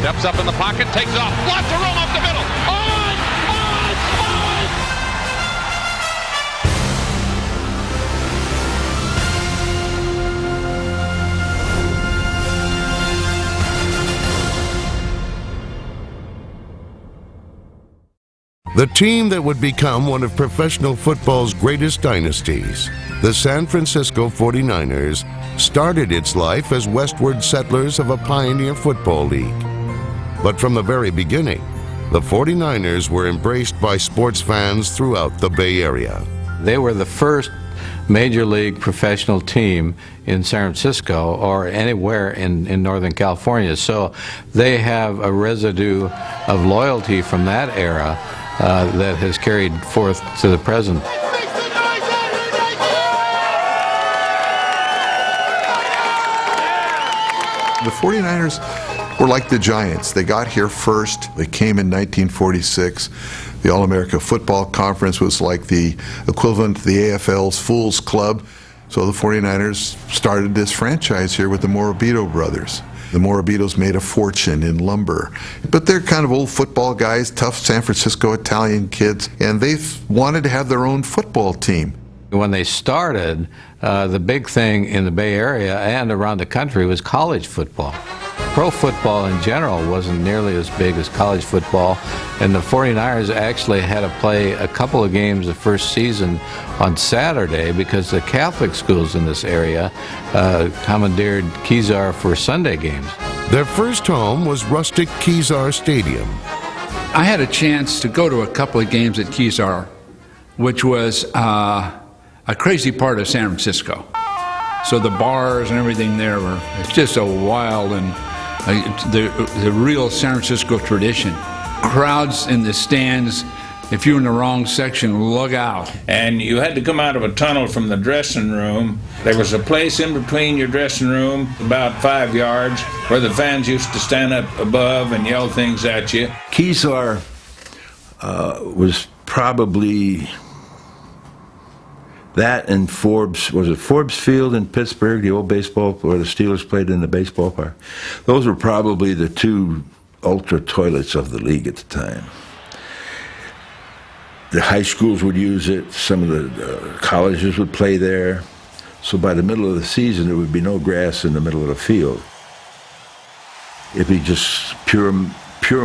Steps up in the pocket, takes off. Lots of room up the middle. On! The team that would become one of professional football's greatest dynasties, the San Francisco 49ers, started its life as westward settlers of a pioneer football league. But from the very beginning, the 49ers were embraced by sports fans throughout the Bay Area. They were the first major league professional team in San Francisco or anywhere in Northern California. So they have a residue of loyalty from that era that has carried forth to the present. The 49ers were like the Giants. They got here first. They came in 1946. The All-America Football Conference was like the equivalent to the AFL's Fools Club. So the 49ers started this franchise here with the Morabito brothers. The Morabitos made a fortune in lumber. But they're kind of old football guys, tough San Francisco Italian kids, and they wanted to have their own football team. When they started, the big thing in the Bay Area and around the country was college football. Pro football in general wasn't nearly as big as college football, and the 49ers actually had to play a couple of games the first season on Saturday because the Catholic schools in this area commandeered Kezar for Sunday games. Their first home was rustic Kezar Stadium. I had a chance to go to a couple of games at Kezar, which was a crazy part of San Francisco. So the bars and everything there were, it's just a wild and the real San Francisco tradition. Crowds in the stands, if you're in the wrong section, look out. And you had to come out of a tunnel from the dressing room. There was a place in between your dressing room, about 5 yards, where the fans used to stand up above and yell things at you. Kezar was probably that and Forbes. Was it Forbes Field in Pittsburgh, the old baseball, where the Steelers played in the baseball park? Those were probably the two ultra toilets of the league at the time. The high schools would use it, some of the colleges would play there. So by the middle of the season, there would be no grass in the middle of the field. It'd be just pure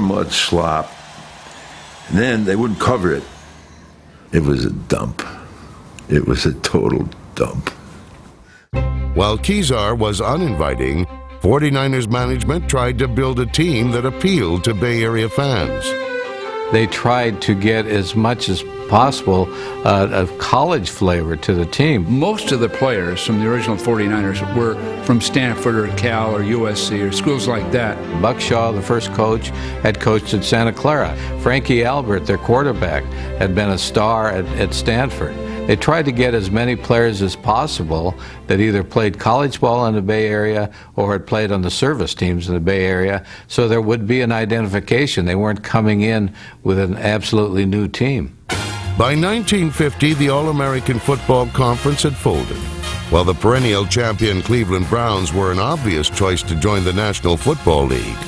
mud slop. And then they wouldn't cover it. It was a dump. It was a total dump. While Kezar was uninviting, 49ers management tried to build a team that appealed to Bay Area fans. They tried to get as much as possible of college flavor to the team. Most of the players from the original 49ers were from Stanford or Cal or USC or schools like that. Buck Shaw, the first coach, had coached at Santa Clara. Frankie Albert, their quarterback, had been a star at Stanford. They tried to get as many players as possible that either played college ball in the Bay Area or had played on the service teams in the Bay Area, so there would be an identification. They weren't coming in with an absolutely new team. By 1950, the All-American Football Conference had folded. While the perennial champion Cleveland Browns were an obvious choice to join the National Football League,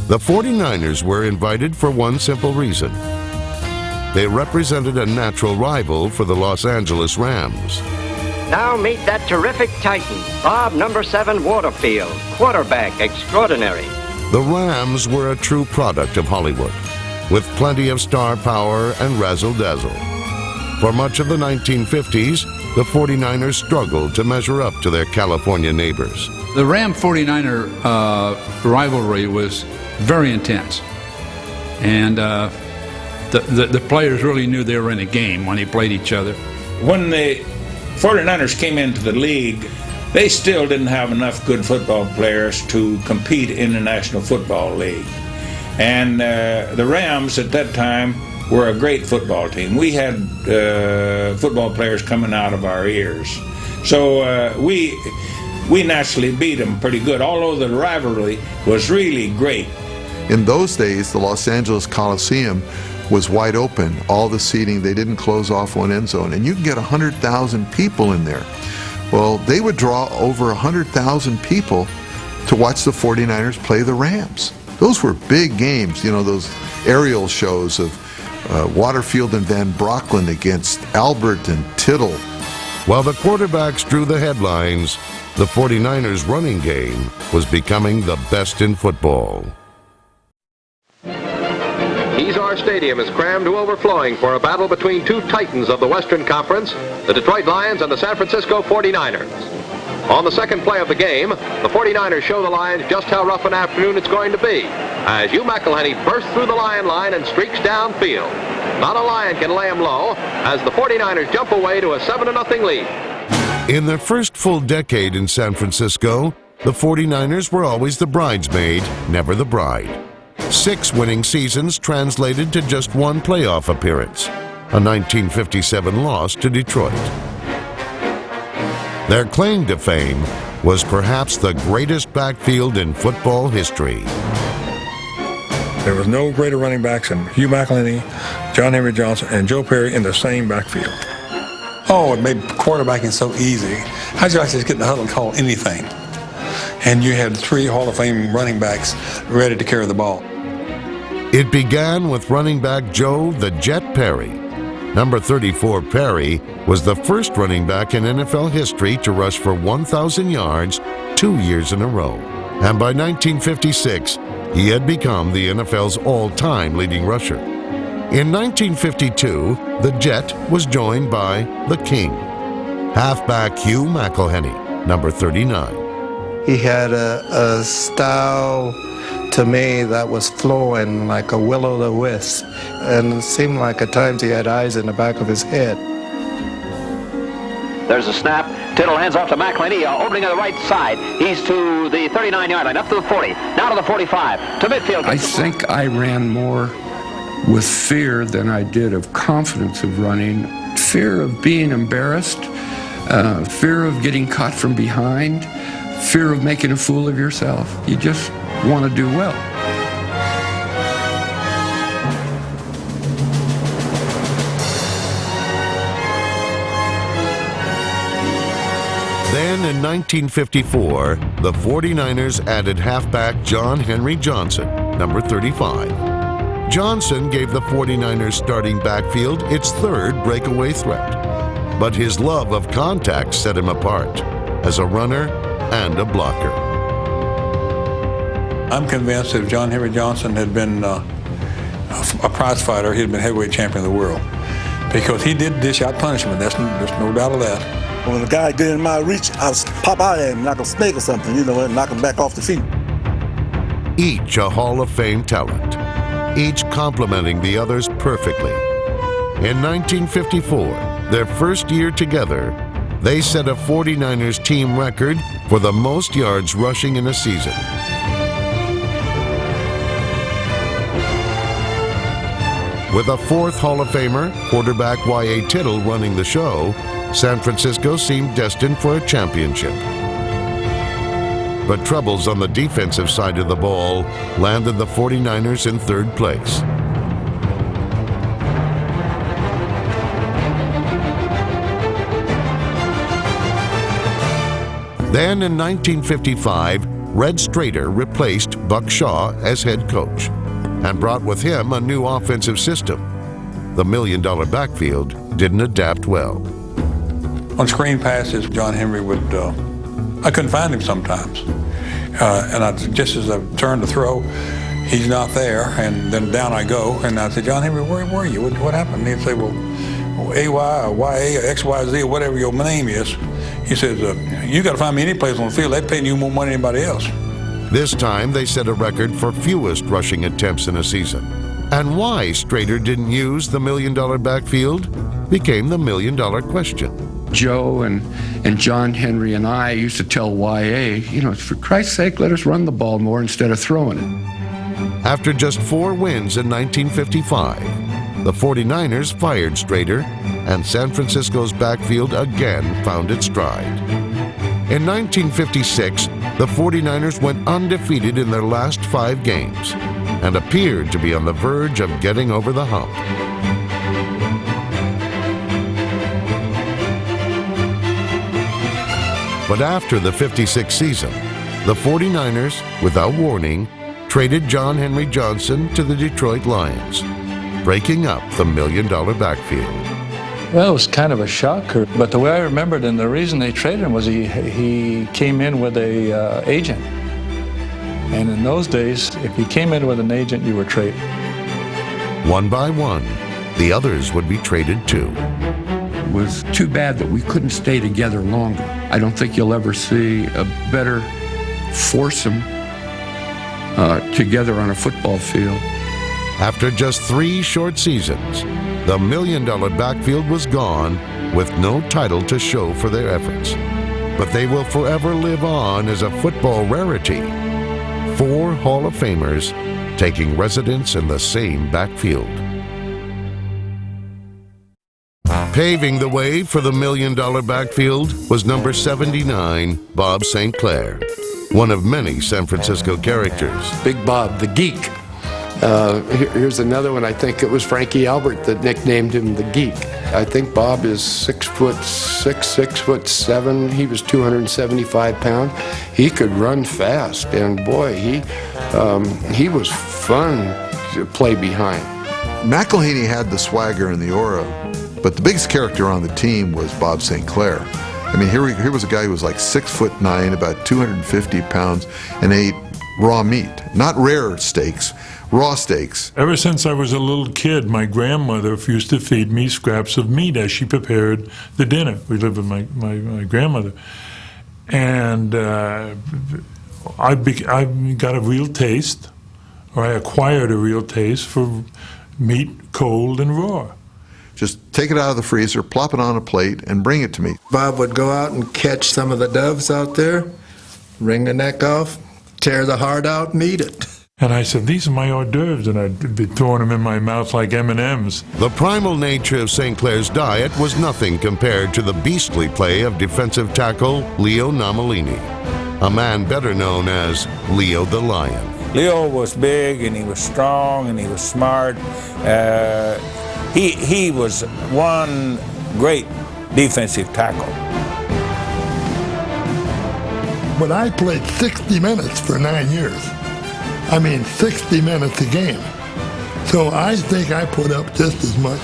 the 49ers were invited for one simple reason. They represented a natural rival for the Los Angeles Rams. Now meet that terrific Titan, Bob No. 7 Waterfield, quarterback extraordinary. The Rams were a true product of Hollywood, with plenty of star power and razzle-dazzle. For much of the 1950s, the 49ers struggled to measure up to their California neighbors. The Ram-49er rivalry was very intense. And the players really knew they were in a game when they played each other. When the 49ers came into the league, they still didn't have enough good football players to compete in the National Football League. And the Rams at that time were a great football team. We had football players coming out of our ears. So we naturally beat them pretty good, although the rivalry was really great. In those days, the Los Angeles Coliseum was wide open, all the seating. They didn't close off one end zone, and you can get 100,000 people in there. Well, they would draw over 100,000 people to watch the 49ers play the Rams. Those were big games, you know, those aerial shows of Waterfield and Van Brocklin against Albert and Tittle. While the quarterbacks drew the headlines, the 49ers running game was becoming the best in football. Kezar Stadium is crammed to overflowing for a battle between two titans of the Western Conference, the Detroit Lions and the San Francisco 49ers. On the second play of the game, the 49ers show the Lions just how rough an afternoon it's going to be, as Hugh McElhenney bursts through the Lion line and streaks downfield. Not a Lion can lay him low, as the 49ers jump away to a 7-0 lead. In their first full decade in San Francisco, the 49ers were always the bridesmaid, never the bride. 6 winning seasons translated to just 1 playoff appearance, a 1957 loss to Detroit. Their claim to fame was perhaps the greatest backfield in football history. There was no greater running backs than Hugh McElhenney, John Henry Johnson, and Joe Perry in the same backfield. Oh, it made quarterbacking so easy. How'd you like to just get in the huddle and call anything? And you had 3 Hall of Fame running backs ready to carry the ball. It began with running back Joe the Jet Perry. Number 34 Perry was the first running back in NFL history to rush for 1,000 yards 2 years in a row. And by 1956, he had become the NFL's all-time leading rusher. In 1952, the Jet was joined by the King, halfback Hugh McElhenney, number 39. He had a style to me that was flowing like a will-o'-the-wisp, and it seemed like at times he had eyes in the back of his head. There's a snap. Tittle hands off to McElhenney, opening on the right side. He's to the 39-yard line, up to the 40, now to the 45, to midfield. I think I ran more with fear than I did of confidence of running. Fear of being embarrassed, fear of getting caught from behind, fear of making a fool of yourself. You just want to do well. Then in 1954, the 49ers added halfback John Henry Johnson, number 35. Johnson gave the 49ers starting backfield its 3rd breakaway threat. But his love of contact set him apart as a runner and a blocker. I'm convinced that if John Henry Johnson had been a prize fighter, he'd have been heavyweight champion of the world. Because he did dish out punishment, there's no doubt of that. When a guy get in my reach, I'll pop out at him, knock a snake or something, you know, and knock him back off the feet. Each a Hall of Fame talent, each complementing the others perfectly. In 1954, their first year together, they set a 49ers team record for the most yards rushing in a season. With a 4th Hall of Famer, quarterback Y.A. Tittle, running the show, San Francisco seemed destined for a championship. But troubles on the defensive side of the ball landed the 49ers in 3rd place. Then in 1955, Red Strader replaced Buck Shaw as head coach and brought with him a new offensive system. The $1 million backfield didn't adapt well. On screen passes, John Henry would, I couldn't find him sometimes. And just as I turned to throw, he's not there, and then down I go, and I'd say, John Henry, where were you? What happened? And he'd say, well, AY or YA or XYZ or whatever your name is. He says, you got to find me any place on the field. They're paying you more money than anybody else. This time, they set a record for fewest rushing attempts in a season. And why Strader didn't use the $1 million backfield became the $1 million question. Joe and John Henry and I used to tell YA, you know, for Christ's sake, let us run the ball more instead of throwing it. After just 4 wins in 1955, the 49ers fired Strader, and San Francisco's backfield again found its stride. In 1956, the 49ers went undefeated in their last 5 games and appeared to be on the verge of getting over the hump. But after the '56 season, the 49ers, without warning, traded John Henry Johnson to the Detroit Lions, breaking up the $1 million backfield. Well, it was kind of a shocker, but the way I remembered, and the reason they traded him was he came in with a agent. And in those days, if you came in with an agent, you were traded. One by one, the others would be traded too. It was too bad that we couldn't stay together longer. I don't think you'll ever see a better foursome together on a football field. After just 3 short seasons, the $1 million backfield was gone with no title to show for their efforts. But they will forever live on as a football rarity. 4 Hall of Famers taking residence in the same backfield. Paving the way for the $1 million backfield was number 79, Bob St. Clair, one of many San Francisco characters. Big Bob, the geek. Here's another one. I think it was Frankie Albert that nicknamed him the Geek. I think Bob is 6'6", 6'7". He was 275 pounds. He could run fast, and boy, he was fun to play behind. McElhaney had the swagger and the aura, but the biggest character on the team was Bob St. Clair. I mean, here was a guy who was like 6'9", about 250 pounds, and ate raw meat, not rare steaks. Raw steaks. Ever since I was a little kid, my grandmother used to feed me scraps of meat as she prepared the dinner. We lived with my grandmother. And I got a real taste, or I acquired a real taste for meat cold and raw. Just take it out of the freezer, plop it on a plate, and bring it to me. Bob would go out and catch some of the doves out there, wring the neck off, tear the heart out, and eat it. And I said, these are my hors d'oeuvres, and I'd be throwing them in my mouth like M&Ms. The primal nature of St. Clair's diet was nothing compared to the beastly play of defensive tackle Leo Nomellini, a man better known as Leo the Lion. Leo was big, and he was strong, and he was smart. He was one great defensive tackle. But I played 60 minutes for 9 years. I mean, 60 minutes a game. So I think I put up just as much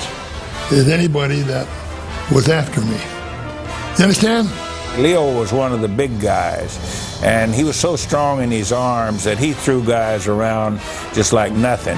as anybody that was after me. You understand? Leo was one of the big guys, and he was so strong in his arms that he threw guys around just like nothing.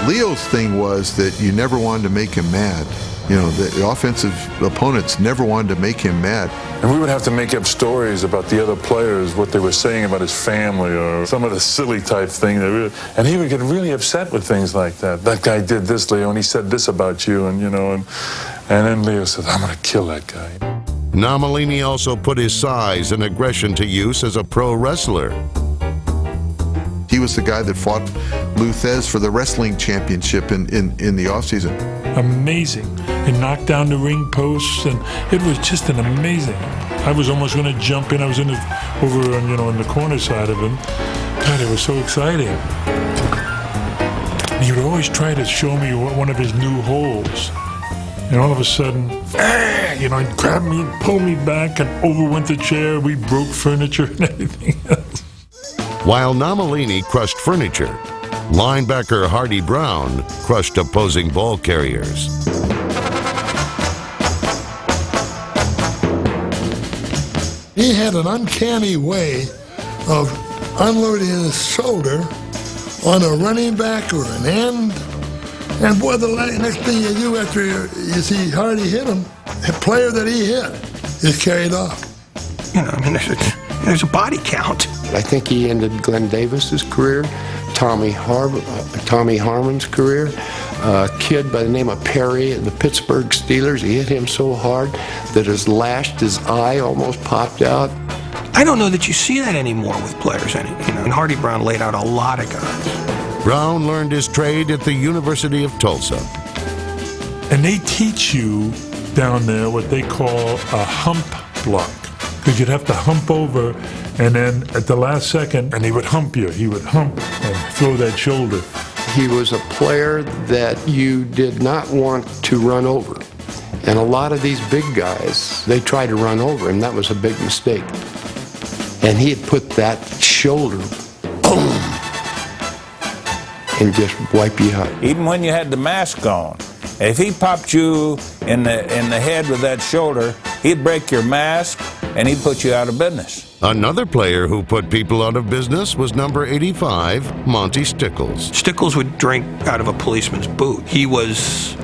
Leo's thing was that you never wanted to make him mad. You know, the offensive opponents never wanted to make him mad. And we would have to make up stories about the other players, what they were saying about his family, or some of the silly type thing. And he would get really upset with things like that. That guy did this, Leo, and he said this about you, and you know, and then Leo said, I'm going to kill that guy. Nomellini also put his size and aggression to use as a pro wrestler. He was the guy that fought Lou Thez for the wrestling championship in the offseason. Amazing. He knocked down the ring posts, and it was just an amazing. I was almost going to jump in. I was over on the corner side of him. God, it was so exciting. He would always try to show me one of his new holds. And all of a sudden, he'd grab me and pull me back and over went the chair. We broke furniture and everything else. While Nomellini crushed furniture, linebacker Hardy Brown crushed opposing ball carriers. He had an uncanny way of unloading his shoulder on a running back or an end. And boy, the next thing you do after you see Hardy hit him, the player that he hit is carried off. You know, I mean, there's a body count. I think he ended Glenn Davis's career, Tommy Harmon's career, a kid by the name of Perry at the Pittsburgh Steelers. He hit him so hard that his eye almost popped out. I don't know that you see that anymore with players. And Hardy Brown laid out a lot of guys. Brown learned his trade at the University of Tulsa. And they teach you down there what they call a hump block. Because you'd have to hump over, and then at the last second, and he would hump you. He would hump and throw that shoulder. He was a player that you did not want to run over. And a lot of these big guys, they tried to run over him. That was a big mistake. and he had put that shoulder, boom, and just wipe you out. Even when you had the mask on, if he popped you in the head with that shoulder, he'd break your mask and he'd put you out of business. Another player who put people out of business was number 85, Monty Stickles. Stickles would drink out of a policeman's boot. He was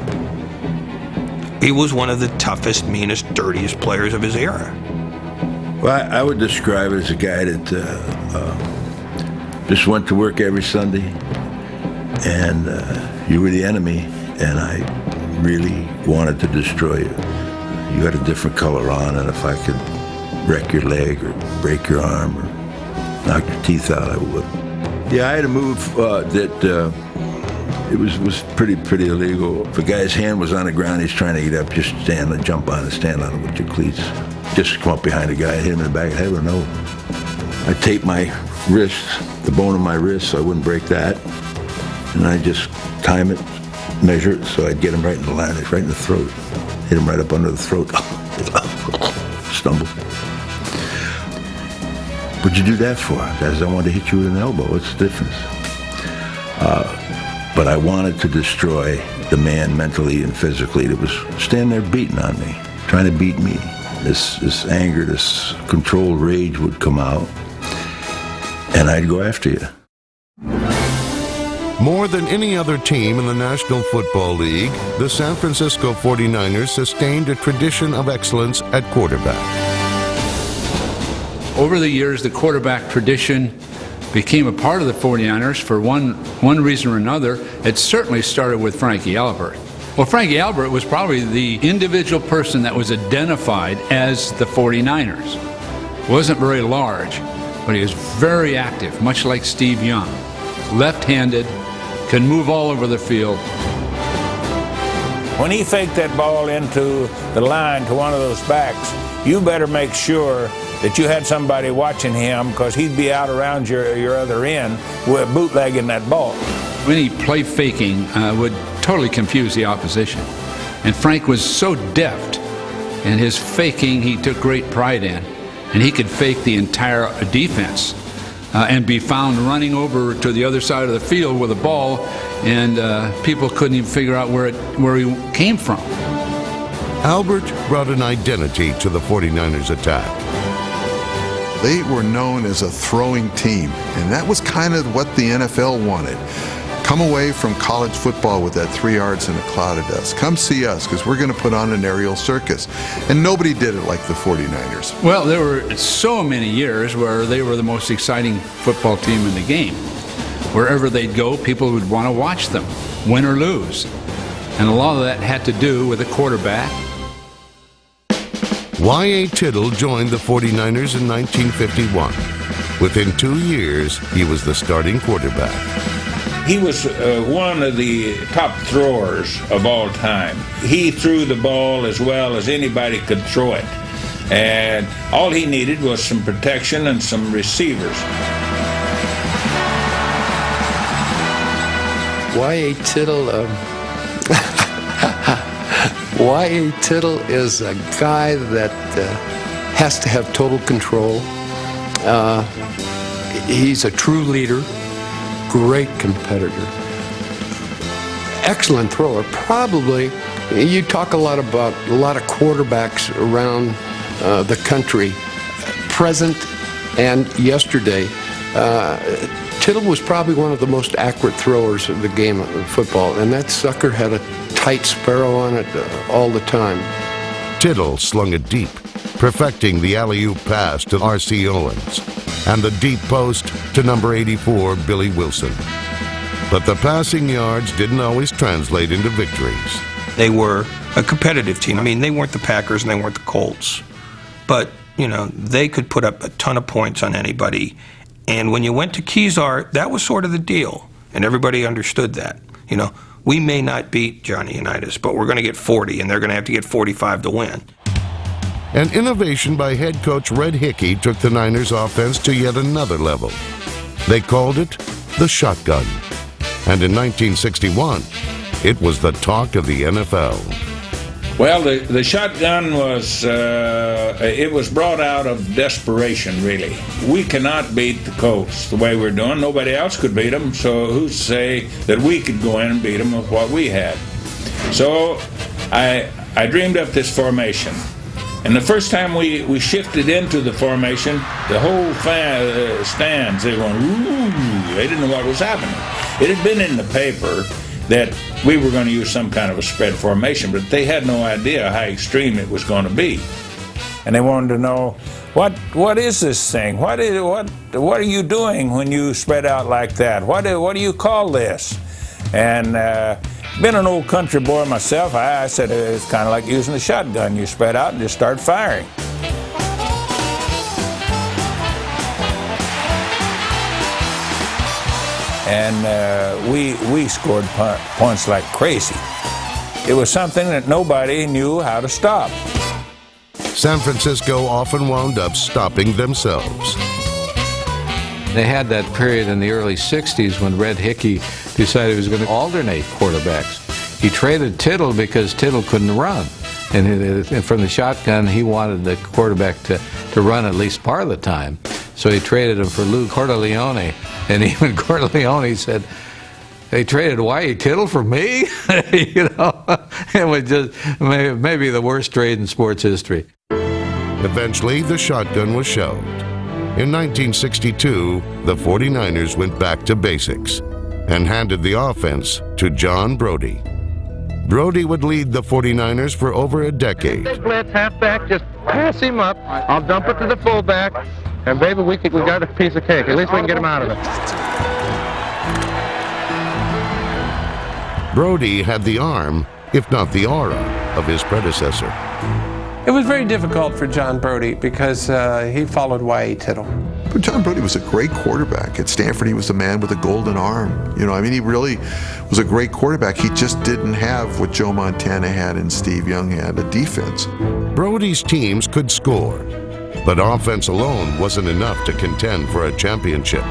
one of the toughest, meanest, dirtiest players of his era. Well, I would describe it as a guy that just went to work every Sunday, and you were the enemy, and I really wanted to destroy you. You had a different color on, and if I could wreck your leg or break your arm or knock your teeth out, I would. Yeah, I had a move that it was pretty illegal. If a guy's hand was on the ground, he's trying to get up, just stand and jump on and stand on it with your cleats. Just come up behind a guy, hit him in the back of the head with a nose. I taped my wrist, the bone of my wrist, so I wouldn't break that. And I just time it, measure it, so I'd get him right in the line, right in the throat. Hit him right up under the throat. Stumble. What'd you do that for? Guys, I wanted to hit you with an elbow. What's the difference? But I wanted to destroy the man mentally and physically that was standing there beating on me, trying to beat me. This anger, this controlled rage would come out, and I'd go after you. More than any other team in the National Football League, the San Francisco 49ers sustained a tradition of excellence at quarterback. Over the years, the quarterback tradition became a part of the 49ers for one reason or another. It certainly started with Frankie Albert. Well, Frankie Albert was probably the individual person that was identified as the 49ers. Wasn't very large, but he was very active, much like Steve Young. Left-handed, can move all over the field. When he faked that ball into the line to one of those backs, you better make sure that you had somebody watching him, because he'd be out around your other end with bootlegging that ball. Any play faking would totally confuse the opposition. And Frank was so deft in his faking, he took great pride in. And he could fake the entire defense and be found running over to the other side of the field with a ball, and people couldn't even figure out where he came from. Albert brought an identity to the 49ers attack. They were known as a throwing team, and that was kind of what the NFL wanted. Come away from college football with that 3 yards in a cloud of dust. Come see us, because we're going to put on an aerial circus. And nobody did it like the 49ers. Well, there were so many years where they were the most exciting football team in the game. Wherever they'd go, people would want to watch them, win or lose. And a lot of that had to do with the quarterback. Y.A. Tittle joined the 49ers in 1951. Within 2 years, he was the starting quarterback. He was one of the top throwers of all time. He threw the ball as well as anybody could throw it. And all he needed was some protection and some receivers. Y.A. Tittle, Y.A. Tittle is a guy that has to have total control. He's a true leader, great competitor, excellent thrower. Probably, you talk a lot about a lot of quarterbacks around the country, present and yesterday. Tittle was probably one of the most accurate throwers of the game of football, and that sucker had a tight sparrow on it all the time. Tittle slung it deep, perfecting the alley-oop pass to R.C. Owens and the deep post to number 84, Billy Wilson. But the passing yards didn't always translate into victories. They were a competitive team. I mean, they weren't the Packers and they weren't the Colts. But, you know, they could put up a ton of points on anybody. And when you went to Kezar, that was sort of the deal. And everybody understood that. You know, we may not beat Johnny Unitas, but we're going to get 40, and they're going to have to get 45 to win. An innovation by head coach Red Hickey took the Niners offense to yet another level. They called it the shotgun. And in 1961, it was the talk of the NFL. Well, the shotgun was, it was brought out of desperation, really. We cannot beat the Colts the way we're doing. Nobody else could beat them, so who's to say that we could go in and beat them with what we had? So I dreamed up this formation. And the first time we shifted into the formation, the whole stands, they were going, ooh, they didn't know what was happening. It had been in the paper that we were going to use some kind of a spread formation, but they had no idea how extreme it was going to be. And they wanted to know, what is this thing? What are you doing when you spread out like that? What do you call this? And being an old country boy myself, I said it's kind of like using a shotgun. You spread out and just start firing. And we scored points like crazy. It was something that nobody knew how to stop. San Francisco often wound up stopping themselves. They had that period in the early 60s when Red Hickey decided he was going to alternate quarterbacks. He traded Tittle because Tittle couldn't run. And from the shotgun, he wanted the quarterback to run at least part of the time. So he traded him for Lou Cordileone. And even Cordileone said, they traded Wyatt Tittle for me? You know, it was just maybe the worst trade in sports history. Eventually, the shotgun was shelved. In 1962, the 49ers went back to basics and handed the offense to John Brodie. Brodie would lead the 49ers for over a decade. Blitz, halfback, just pass him up. I'll dump it to the fullback. And baby, we got a piece of cake. At least we can get him out of it. Brodie had the arm, if not the aura, of his predecessor. It was very difficult for John Brodie because he followed Y.A. Tittle. But John Brodie was a great quarterback. At Stanford, he was the man with the golden arm. You know, I mean, he really was a great quarterback. He just didn't have what Joe Montana had and Steve Young had, a defense. Brodie's teams could score, but offense alone wasn't enough to contend for a championship.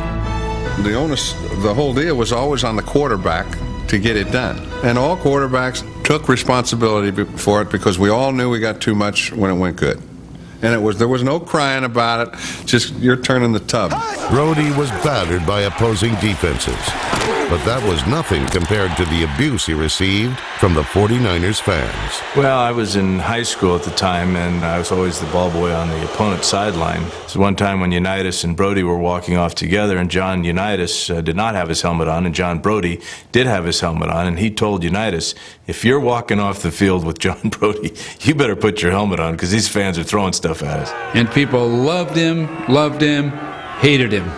The onus, the whole deal was always on the quarterback to get it done. And all quarterbacks took responsibility for it because we all knew we got too much when it went good. And there was no crying about it, just you're turning the tub. Brodie was battered by opposing defenses, but that was nothing compared to the abuse he received from the 49ers fans. Well, I was in high school at the time, and I was always the ball boy on the opponent's sideline. So one time when Unitas and Brodie were walking off together, and John Unitas did not have his helmet on, and John Brodie did have his helmet on, and he told Unitas, if you're walking off the field with John Brodie, you better put your helmet on, because these fans are throwing stuff at us. And people loved him, hated him.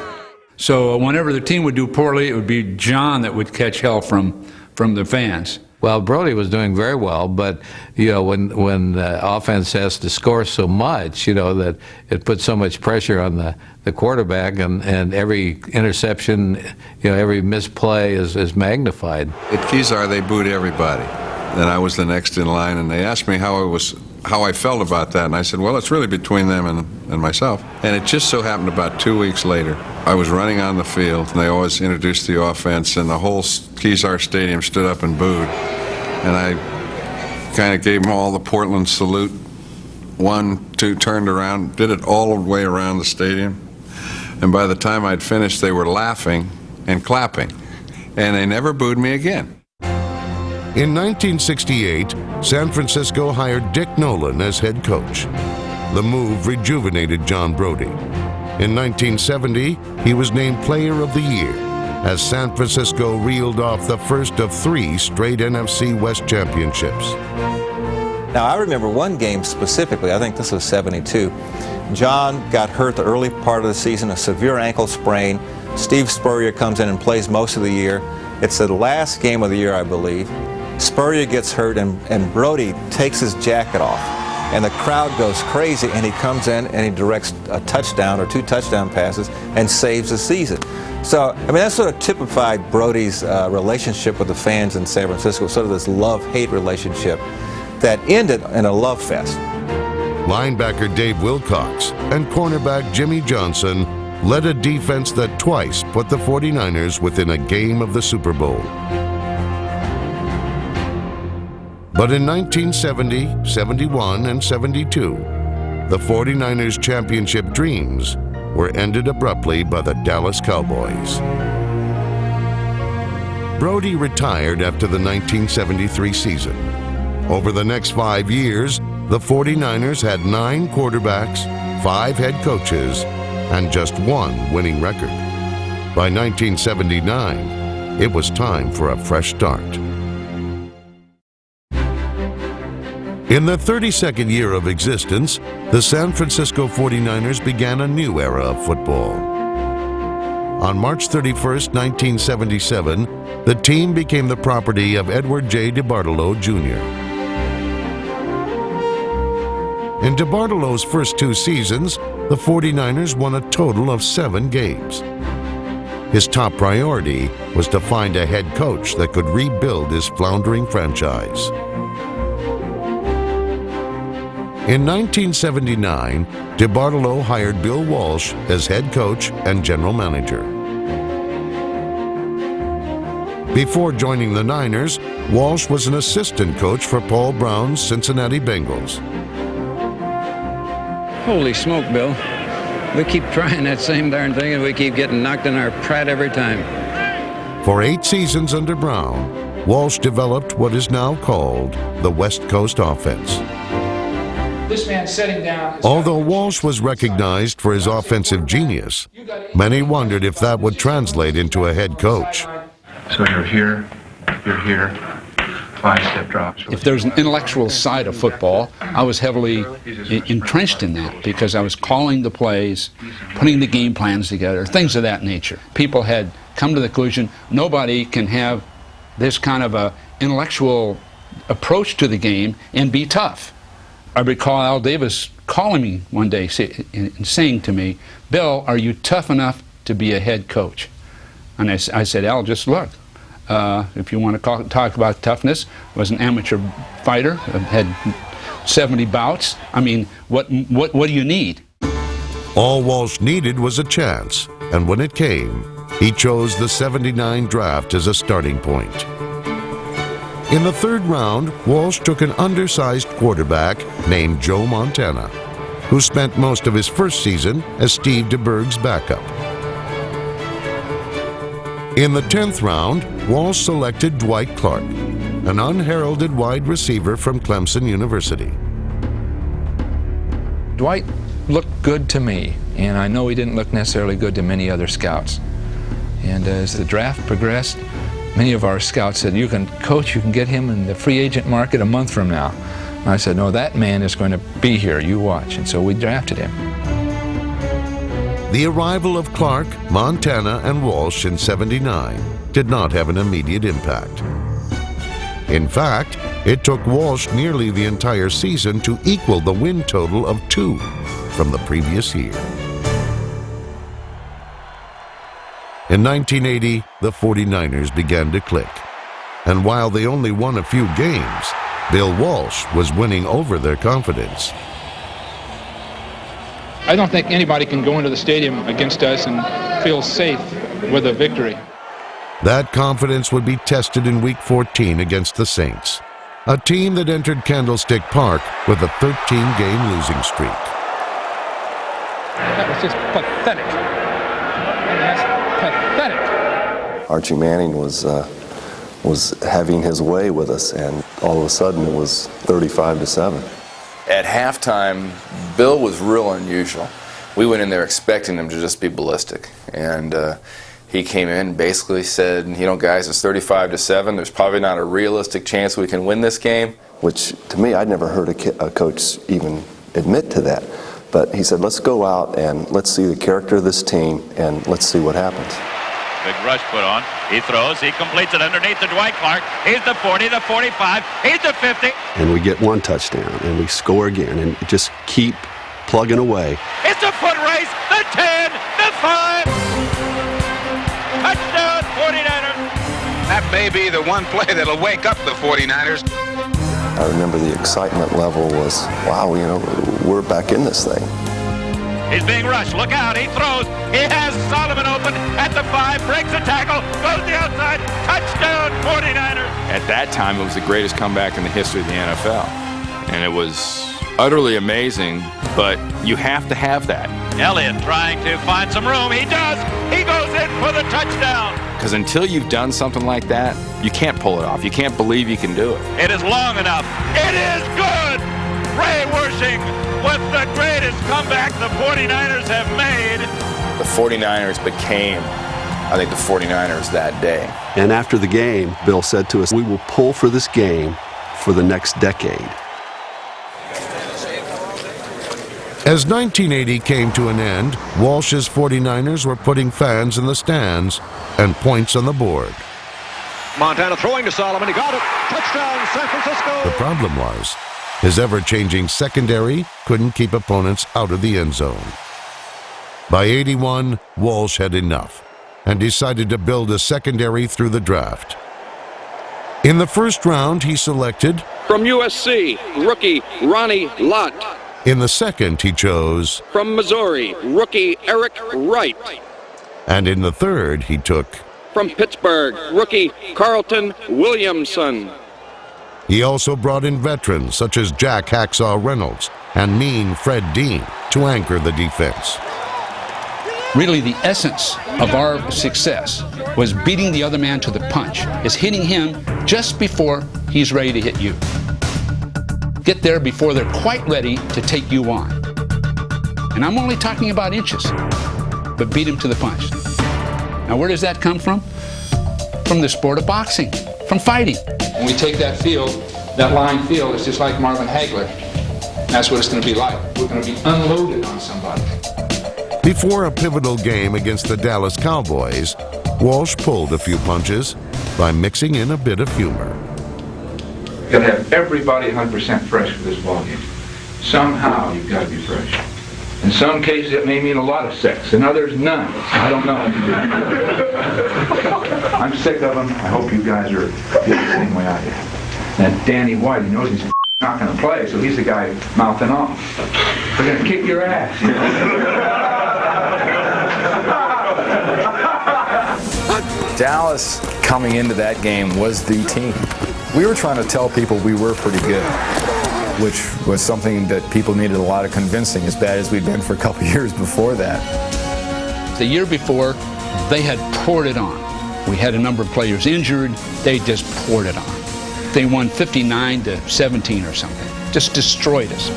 So whenever the team would do poorly, it would be John that would catch hell from the fans. Well, Brodie was doing very well, but you know, when the offense has to score so much, you know, that it puts so much pressure on the quarterback, and every interception, you know, every misplay is magnified. At Kezar, they booed everybody. Then I was the next in line, and they asked me how I felt about that, and I said, well, it's really between them and myself. And it just so happened about 2 weeks later, I was running on the field, and they always introduced the offense, and the whole Kezar Stadium stood up and booed. And I kind of gave them all the Portland salute. 1, 2, turned around, did it all the way around the stadium. And by the time I'd finished, they were laughing and clapping, and they never booed me again. In 1968, San Francisco hired Dick Nolan as head coach. The move rejuvenated John Brodie. In 1970, he was named Player of the Year as San Francisco reeled off the first of 3 straight NFC West championships. Now, I remember one game specifically, I think this was 72. John got hurt the early part of the season, a severe ankle sprain. Steve Spurrier comes in and plays most of the year. It's the last game of the year, I believe. Spurrier gets hurt, and Brodie takes his jacket off. And the crowd goes crazy, and he comes in and he directs a touchdown or 2 touchdown passes and saves the season. So, I mean, that sort of typified Brodie's relationship with the fans in San Francisco, sort of this love-hate relationship that ended in a love fest. Linebacker Dave Wilcox and cornerback Jimmy Johnson led a defense that twice put the 49ers within a game of the Super Bowl. But in 1970, 71, and 72, the 49ers' championship dreams were ended abruptly by the Dallas Cowboys. Brody retired after the 1973 season. Over the next 5 years, the 49ers had 9 quarterbacks, 5 head coaches, and just 1 winning record. By 1979, it was time for a fresh start. In the 32nd year of existence, the San Francisco 49ers began a new era of football. On March 31st, 1977, the team became the property of Edward J. DeBartolo, Jr. In DeBartolo's first 2 seasons, the 49ers won a total of 7 games. His top priority was to find a head coach that could rebuild his floundering franchise. In 1979, DeBartolo hired Bill Walsh as head coach and general manager. Before joining the Niners, Walsh was an assistant coach for Paul Brown's Cincinnati Bengals. Holy smoke, Bill. We keep trying that same darn thing and we keep getting knocked in our prat every time. For 8 seasons under Brown, Walsh developed what is now called the West Coast offense. This man sitting down. Although Walsh was recognized for his offensive genius, many wondered if that would translate into a head coach. So you're here, 5-step drops. If there's an intellectual side of football, I was heavily entrenched in that because I was calling the plays, putting the game plans together, things of that nature. People had come to the conclusion nobody can have this kind of a intellectual approach to the game and be tough. I recall Al Davis calling me one day and saying to me, "Bill, are you tough enough to be a head coach?" And I said, "Al, just look. If you want to talk about toughness, I was an amateur fighter. I had 70 bouts. I mean, what do you need?" All Walsh needed was a chance, and when it came, he chose the '79 draft as a starting point. In the 3rd round, Walsh took an undersized quarterback named Joe Montana, who spent most of his first season as Steve DeBerg's backup. In the 10th round, Walsh selected Dwight Clark, an unheralded wide receiver from Clemson University. Dwight looked good to me, and I know he didn't look necessarily good to many other scouts. And as the draft progressed, many of our scouts said, "You can get him in the free agent market a month from now." And I said, "No, that man is going to be here, you watch." And so we drafted him. The arrival of Clark, Montana, and Walsh in '79 did not have an immediate impact. In fact, it took Walsh nearly the entire season to equal the win total of 2 from the previous year. In 1980, the 49ers began to click. And while they only won a few games, Bill Walsh was winning over their confidence. I don't think anybody can go into the stadium against us and feel safe with a victory. That confidence would be tested in Week 14 against the Saints, a team that entered Candlestick Park with a 13-game losing streak. That was just pathetic. That's pathetic. Archie Manning was having his way with us, and all of a sudden it was 35-7. At halftime, Bill was real unusual. We went in there expecting him to just be ballistic, and he came in and basically said, "You know, guys, it's 35-7. There's probably not a realistic chance we can win this game." Which, to me, I'd never heard a coach even admit to that. But he said, "Let's go out and let's see the character of this team, and let's see what happens." Big rush put on. He throws. He completes it underneath to Dwight Clark. He's the 40, the 45. He's the 50. And we get 1 touchdown, and we score again, and just keep plugging away. It's a foot race. The 10, the 5. Touchdown, 49ers. That may be the one play that'll wake up the 49ers. I remember the excitement level was, wow, you know, we're back in this thing. He's being rushed. Look out. He throws. He has Solomon open at the 5, breaks a tackle, goes the outside. Touchdown, 49ers. At that time, it was the greatest comeback in the history of the NFL. And it was utterly amazing, but you have to have that. Elliott trying to find some room. He does. He goes in for the touchdown. Because until you've done something like that, you can't pull it off. You can't believe you can do it. It is long enough. It is good. Ray Wersching with the greatest comeback the 49ers have made. The 49ers became, I think, the 49ers that day. And after the game, Bill said to us, "We will pull for this game for the next decade." As 1980 came to an end, Walsh's 49ers were putting fans in the stands and points on the board. Montana throwing to Solomon. He got it. Touchdown, San Francisco. The problem was, his ever-changing secondary couldn't keep opponents out of the end zone. By 81, Walsh had enough and decided to build a secondary through the draft. In the first round, he selected, from USC, rookie Ronnie Lott. In the second, he chose, from Missouri, rookie Eric Wright. And in the third, he took, from Pittsburgh, rookie Carlton Williamson. He also brought in veterans such as Jack Hacksaw Reynolds and Mean Fred Dean to anchor the defense. Really, the essence of our success was beating the other man to the punch, is hitting him just before he's ready to hit you. Get there before they're quite ready to take you on. And I'm only talking about inches, but beat him to the punch. Now, where does that come from? From the sport of boxing, from fighting. When we take that field, that line field, it's just like Marvin Hagler. That's what it's going to be like. We're going to be unloaded on somebody. Before a pivotal game against the Dallas Cowboys, Walsh pulled a few punches by mixing in a bit of humor. You've got to have everybody 100% fresh for this ballgame. Somehow you've got to be fresh. In some cases it may mean a lot of sex, in others none. I don't know. I'm sick of them. I hope you guys are feeling the same way I am. And Danny White, he knows he's not going to play, so he's the guy mouthing off. We're going to kick your ass. You know? Dallas, coming into that game, was the team. We were trying to tell people we were pretty good, which was something that people needed a lot of convincing, as bad as we'd been for a couple years before that. The year before, they had poured it on. We had a number of players injured. They just poured it on. They won 59-17 or something. Just destroyed us.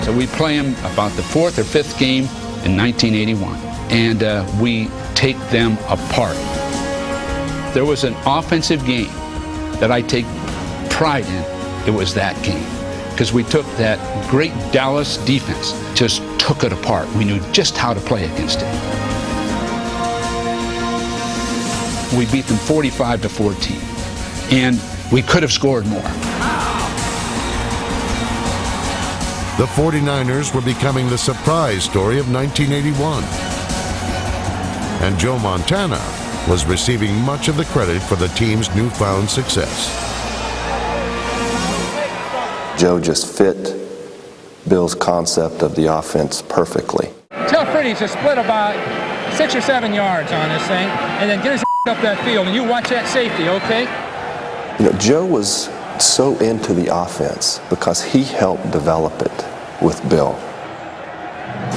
So we play them about the 4th or 5th game in 1981, and we take them apart. There was an offensive game that I take pride in. It was that game, because we took that great Dallas defense, just took it apart. We knew just how to play against it. We beat them 45-14, and we could have scored more. The 49ers were becoming the surprise story of 1981. And Joe Montana was receiving much of the credit for the team's newfound success. Joe just fit Bill's concept of the offense perfectly. Tell Freddie to split about 6 or 7 yards on this thing, and then get his up that field, and you watch that safety, okay? You know, Joe was so into the offense because he helped develop it with Bill.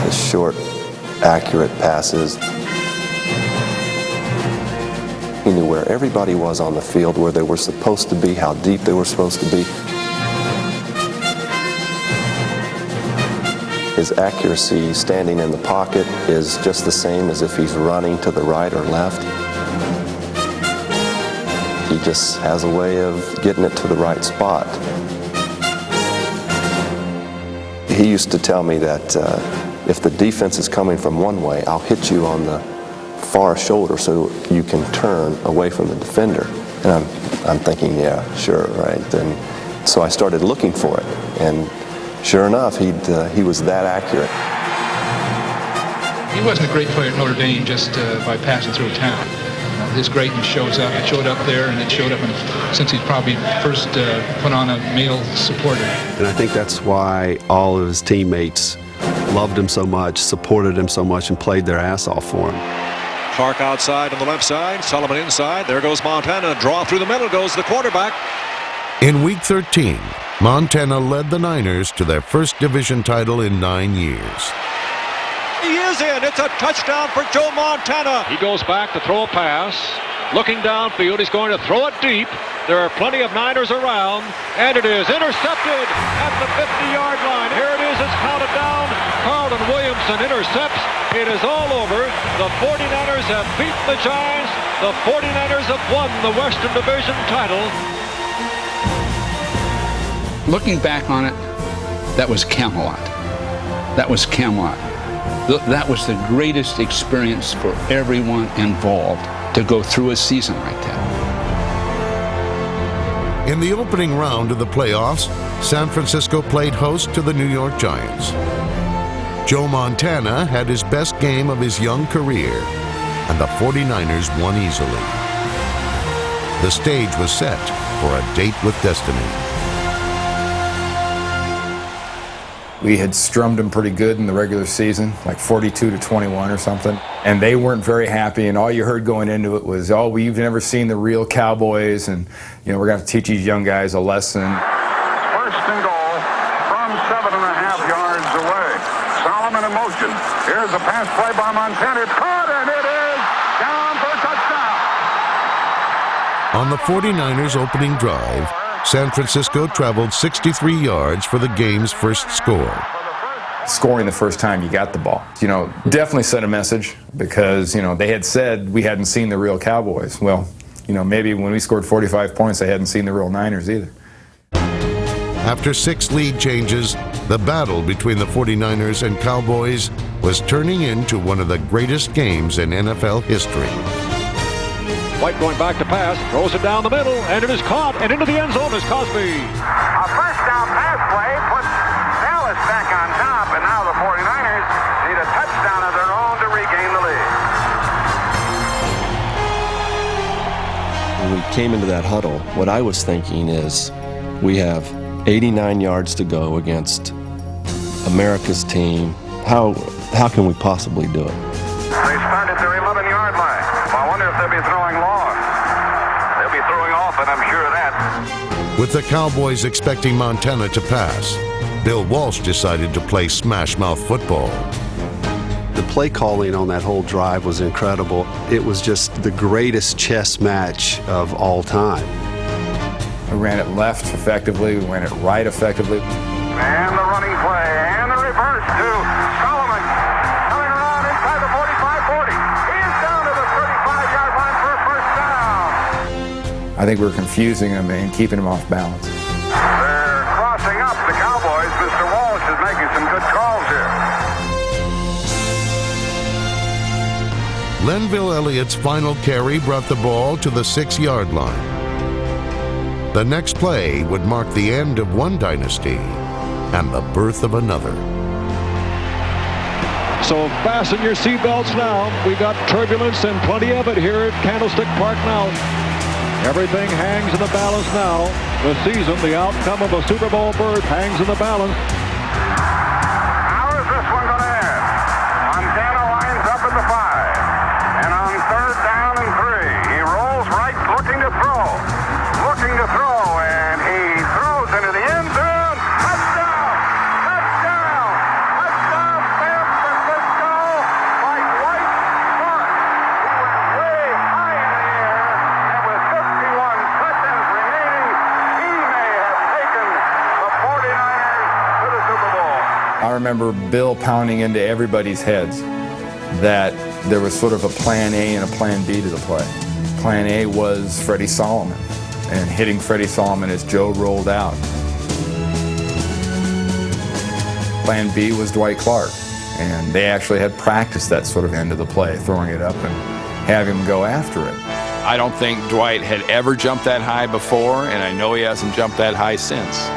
His short, accurate passes. He knew where everybody was on the field, where they were supposed to be, how deep they were supposed to be. His accuracy standing in the pocket is just the same as if he's running to the right or left. He just has a way of getting it to the right spot. He used to tell me that if the defense is coming from one way, I'll hit you on the far shoulder so you can turn away from the defender. And I'm thinking, yeah, sure, right? And so I started looking for it, and sure enough, he was that accurate. He wasn't a great player at Notre Dame just by passing through town. His greatness shows up. It showed up there, and it showed up since he's probably first put on a male supporter. And I think that's why all of his teammates loved him so much, supported him so much, and played their ass off for him. Clark outside on the left side, Sullivan inside. There goes Montana. Draw through the middle goes the quarterback. In Week 13, Montana led the Niners to their first division title in 9 years. He is in. It's a touchdown for Joe Montana. He goes back to throw a pass. Looking downfield, he's going to throw it deep. There are plenty of Niners around, and it is intercepted at the 50-yard line. Here it is. It's counted down. Carlton Williamson intercepts. It is all over. The 49ers have beaten the Giants. The 49ers have won the Western Division title. Looking back on it, that was Camelot. That was Camelot. That was the greatest experience for everyone involved to go through a season like that. In the opening round of the playoffs, San Francisco played host to the New York Giants. Joe Montana had his best game of his young career, and the 49ers won easily. The stage was set for a date with destiny. We had strummed them pretty good in the regular season, like 42-21 or something. And they weren't very happy, and all you heard going into it was, oh, we've never seen the real Cowboys, and we're going to teach these young guys a lesson. First and goal from 7.5 yards away. Solomon in motion. Here's a pass play by Montana. It's caught, and it is down for a touchdown. On the 49ers' opening drive, San Francisco traveled 63 yards for the game's first score. Scoring the first time you got the ball, definitely sent a message because, they had said we hadn't seen the real Cowboys. Well, maybe when we scored 45 points, they hadn't seen the real Niners either. After 6 lead changes, the battle between the 49ers and Cowboys was turning into one of the greatest games in NFL history. White going back to pass, throws it down the middle, and it is caught, and into the end zone is Cosby. A first down pass play puts Dallas back on top, and now the 49ers need a touchdown of their own to regain the lead. When we came into that huddle, what I was thinking is we have 89 yards to go against America's team. How can we possibly do it? They start at their 11-yard line. I wonder if they'll be throwing long. They'll be throwing off, and I'm sure of that. With the Cowboys expecting Montana to pass, Bill Walsh decided to play smash-mouth football. The play calling on that whole drive was incredible. It was just the greatest chess match of all time. We ran it left effectively, we ran it right effectively. And the running play, and the reverse to Solomon. Coming around inside the 45-40. He's down to the 35-yard line for a first down. I think we were confusing him and keeping him off balance. They're crossing up the Cowboys. Mr. Walsh is making some good calls here. Lenville Elliott's final carry brought the ball to the 6-yard line. The next play would mark the end of one dynasty and the birth of another. So fasten your seatbelts now. We got turbulence and plenty of it here at Candlestick Park now. Everything hangs in the balance now. The season, the outcome of a Super Bowl berth hangs in the balance. How is this one going to end? Montana lines up at the 5. And on third down and 3, he rolls right, looking to throw. And he throws into the end zone. Touchdown! Touchdown! Touchdown, San Francisco by Dwight Clark. He went way high in the air, and with 51 seconds remaining, he may have taken the 49ers to the Super Bowl. I remember Bill pounding into everybody's heads that there was sort of a plan A and a plan B to the play. Plan A was Freddie Solomon, and hitting Freddie Solomon as Joe rolled out. Plan B was Dwight Clark, and they actually had practiced that sort of end of the play, throwing it up and having him go after it. I don't think Dwight had ever jumped that high before, and I know he hasn't jumped that high since.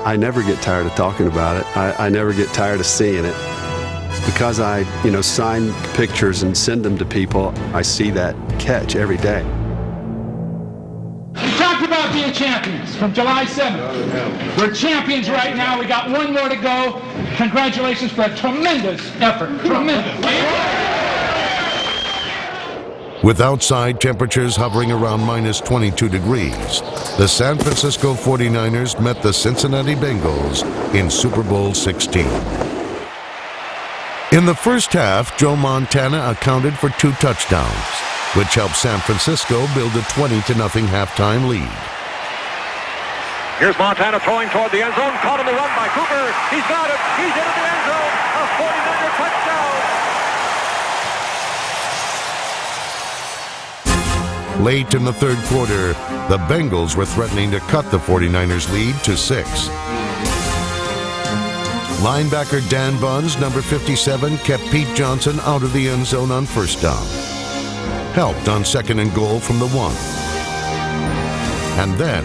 I never get tired of talking about it. I never get tired of seeing it. Because I, sign pictures and send them to people, I see that catch every day. He dropped it about being champions from July 7th? We're champions right now. We got one more to go. Congratulations for a tremendous effort. Tremendous. With outside temperatures hovering around minus 22 degrees, the San Francisco 49ers met the Cincinnati Bengals in Super Bowl 16. In the first half, Joe Montana accounted for 2 touchdowns, which helped San Francisco build a 20-0 halftime lead. Here's Montana throwing toward the end zone. Caught on the run by Cooper. He's got it. He's into the end zone. A 49er touchdown. Late in the third quarter, the Bengals were threatening to cut the 49ers' lead to 6. Linebacker Dan Buns, number 57, kept Pete Johnson out of the end zone on first down. Helped on 2nd and goal from the 1. And then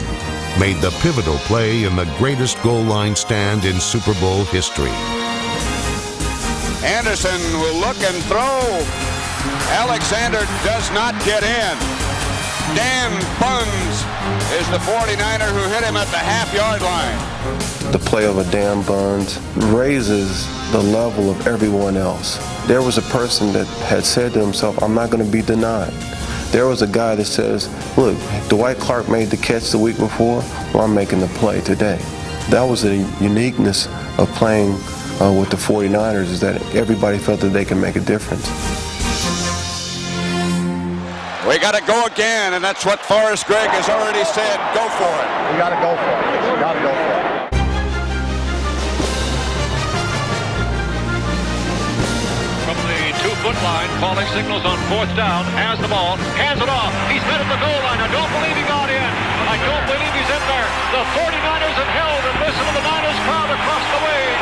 made the pivotal play in the greatest goal line stand in Super Bowl history. Anderson will look and throw. Alexander does not get in. Dan Buns is the 49er who hit him at the half-yard line. The play of a Dan Buns raises the level of everyone else. There was a person that had said to himself, I'm not going to be denied. There was a guy that says, look, Dwight Clark made the catch the week before, well, I'm making the play today. That was the uniqueness of playing with the 49ers, is that everybody felt that they can make a difference. We got to go again, and that's what Forrest Gregg has already said. Go for it. We got to go for it. We got to go for it. From the 2-foot line, calling signals on 4th down, has the ball, hands it off. He's met at the goal line. I don't believe he got in. I don't believe he's in there. The 49ers have held, and listen to the Niners crowd across the way.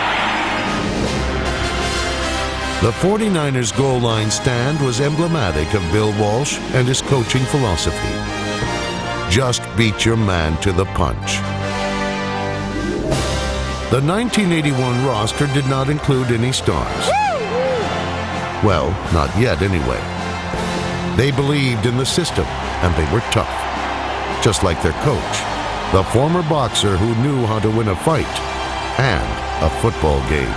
The 49ers goal line stand was emblematic of Bill Walsh and his coaching philosophy. Just beat your man to the punch. The 1981 roster did not include any stars. Well, not yet anyway. They believed in the system and they were tough. Just like their coach, the former boxer who knew how to win a fight and a football game.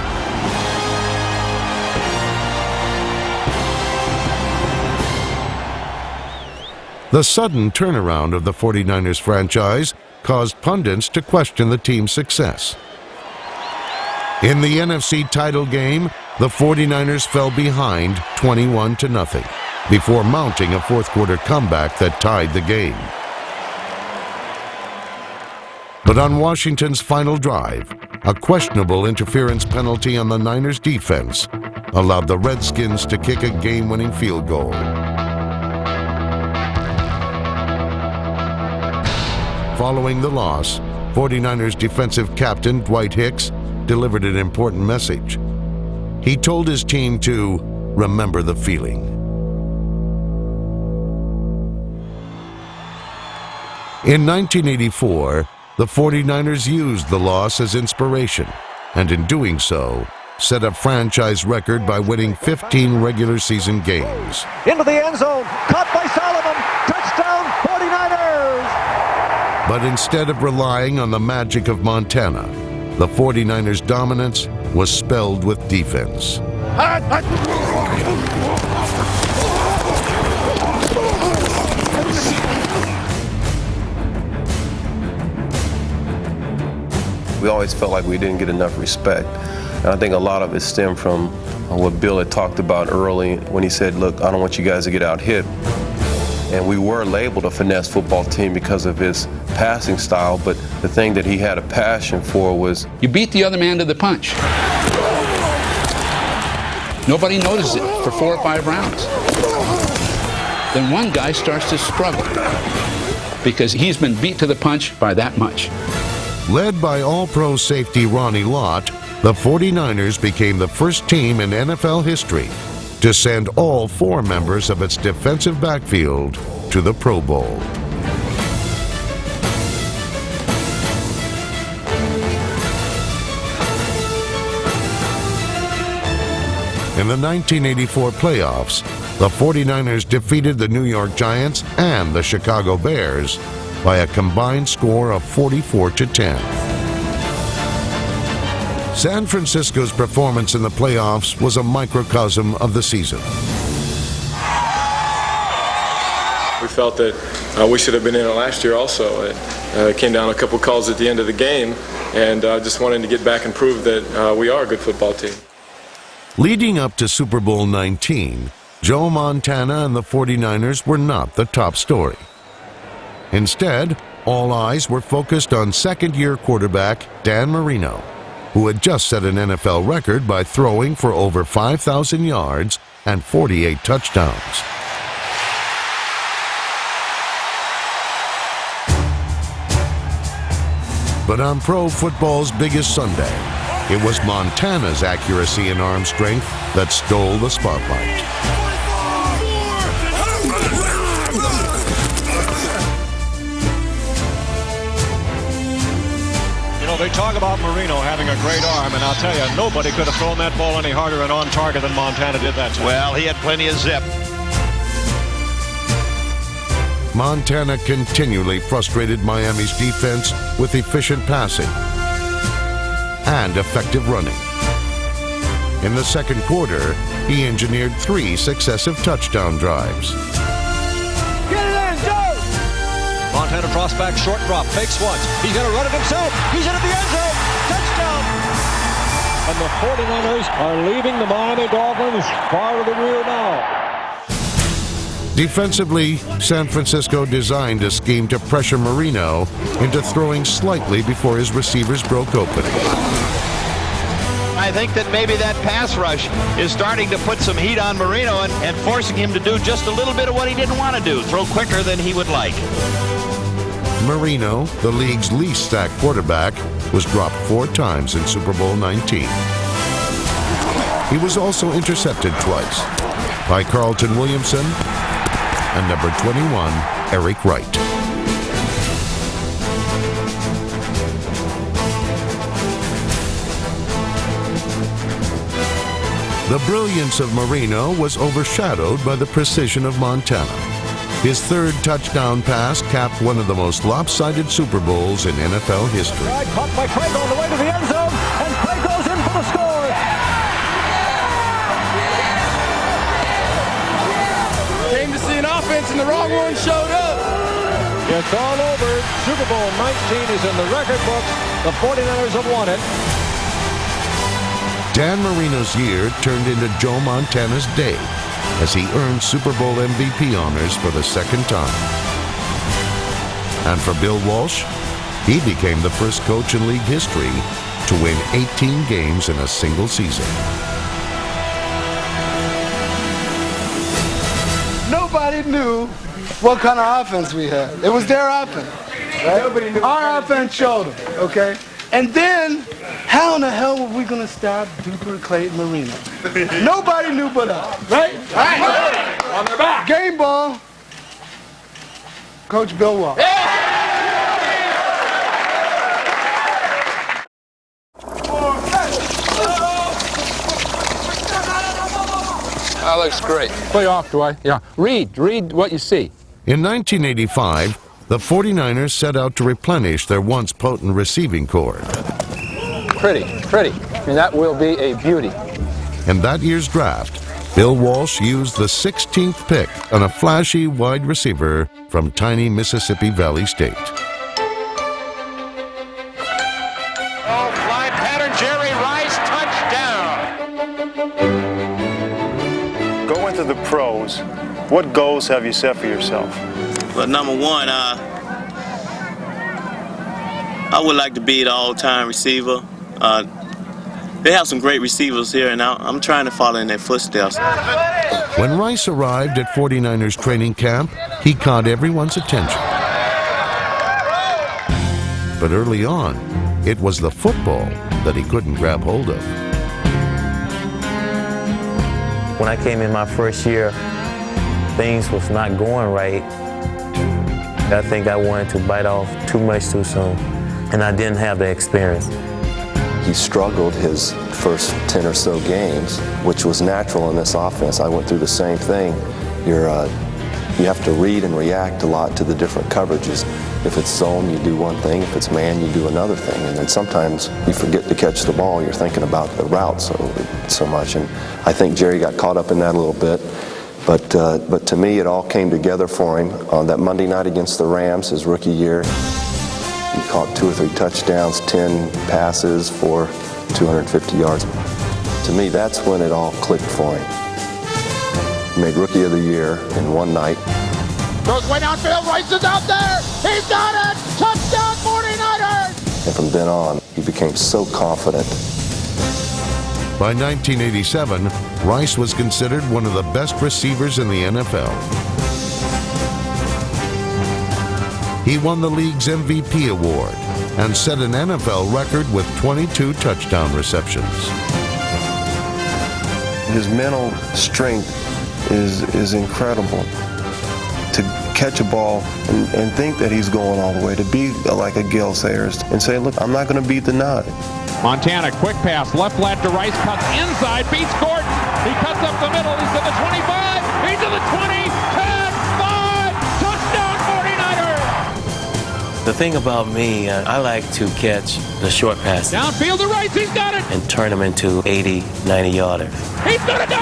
The sudden turnaround of the 49ers franchise caused pundits to question the team's success. In the NFC title game, the 49ers fell behind 21-0 before mounting a fourth-quarter comeback that tied the game. But on Washington's final drive, a questionable interference penalty on the Niners' defense allowed the Redskins to kick a game-winning field goal. Following the loss, 49ers defensive captain Dwight Hicks delivered an important message. He told his team to remember the feeling. In 1984, the 49ers used the loss as inspiration, and in doing so, set a franchise record by winning 15 regular season games. Into the end zone, caught by Solomon, touchdown 49ers! But instead of relying on the magic of Montana, the 49ers' dominance was spelled with defense. We always felt like we didn't get enough respect. And I think a lot of it stemmed from what Bill had talked about early when he said, look, I don't want you guys to get out hit. And we were labeled a finesse football team because of his passing style, but the thing that he had a passion for was... You beat the other man to the punch. Nobody notices it for 4 or 5 rounds. Then one guy starts to struggle because he's been beat to the punch by that much. Led by All-Pro safety Ronnie Lott, the 49ers became the first team in NFL history to send all 4 members of its defensive backfield to the Pro Bowl. In the 1984 playoffs, the 49ers defeated the New York Giants and the Chicago Bears by a combined score of 44-10. San Francisco's performance in the playoffs was a microcosm of the season. We felt that we should have been in it last year also. It came down a couple calls at the end of the game, and just wanted to get back and prove that we are a good football team. Leading up to Super Bowl 19, Joe Montana and the 49ers were not the top story. Instead, all eyes were focused on second-year quarterback Dan Marino, who had just set an NFL record by throwing for over 5,000 yards and 48 touchdowns. But on pro football's biggest Sunday, it was Montana's accuracy and arm strength that stole the spotlight. You know, they talk about Marino having a great arm, and I'll tell you, nobody could have thrown that ball any harder and on target than Montana did that time. Well, he had plenty of zip. Montana continually frustrated Miami's defense with efficient passing and effective running. In the second quarter, he engineered 3 successive touchdown drives. Get it in, Joe! Montana drops back, short drop, fakes once. He's going to run it himself. He's into the end zone. Touchdown! And the 49ers are leaving the Miami Dolphins far to the rear now. Defensively, San Francisco designed a scheme to pressure Marino into throwing slightly before his receivers broke open. I think that maybe that pass rush is starting to put some heat on Marino and forcing him to do just a little bit of what he didn't want to do, throw quicker than he would like. Marino, the league's least sacked quarterback, was dropped 4 times in Super Bowl 19. He was also intercepted twice by Carlton Williamson and number 21, Eric Wright. The brilliance of Marino was overshadowed by the precision of Montana. His third touchdown pass capped one of the most lopsided Super Bowls in NFL history. Caught by Craig on the way to the end zone, and Craig goes in for the score. Came to see an offense and the wrong one showed up. It's all over. Super Bowl 19 is in the record books. The 49ers have won it. Dan Marino's year turned into Joe Montana's day as he earned Super Bowl MVP honors for the second time. And for Bill Walsh, he became the first coach in league history to win 18 games in a single season. Nobody knew what kind of offense we had. It was their offense. Right? Nobody knew. Our offense showed them, okay? And then, how in the hell were we going to stop Duper Clayton Marino? Nobody knew but us, right? Right. On their back. Game ball. Coach Bill Walsh. That looks great. Play off, Dwight. Yeah. Read what you see. In 1985, the 49ers set out to replenish their once potent receiving corps. Pretty. And that will be a beauty. In that year's draft, Bill Walsh used the 16th pick on a flashy wide receiver from tiny Mississippi Valley State. Oh, fly pattern, Jerry Rice, touchdown. Go into the pros. What goals have you set for yourself? Well, number one, I would like to be the all-time receiver. They have some great receivers here, and I'm trying to follow in their footsteps. When Rice arrived at 49ers training camp, he caught everyone's attention. But early on, it was the football that he couldn't grab hold of. When I came in my first year, things was not going right. I think I wanted to bite off too much too soon, and I didn't have the experience. He struggled his first 10 or so games, which was natural in this offense. I went through the same thing. You have to read and react a lot to the different coverages. If it's zone, you do one thing. If it's man, you do another thing. And then sometimes you forget to catch the ball. You're thinking about the route so much. And I think Jerry got caught up in that a little bit. But to me, it all came together for him on that Monday night against the Rams, his rookie year. He caught 2 or 3 touchdowns, 10 passes for 250 yards. To me, that's when it all clicked for him. He made Rookie of the Year in one night. Throws way downfield, Rice is out there! He's got it! Touchdown 49ers! And from then on, he became so confident. By 1987, Rice was considered one of the best receivers in the NFL. He won the league's MVP award and set an NFL record with 22 touchdown receptions. His mental strength is incredible. To catch a ball and think that he's going all the way, to be like a Gale Sayers and say, look, I'm not going to beat the nod. Montana, quick pass, left flat to Rice, cuts inside, beats Gordon. He cuts up the middle, he's to the 25, he's to the 20, 10, 5, touchdown 49ers! The thing about me, I like to catch the short passes. Downfield to Rice, he's got it! And turn them into 80, 90-yarder. He's gonna go!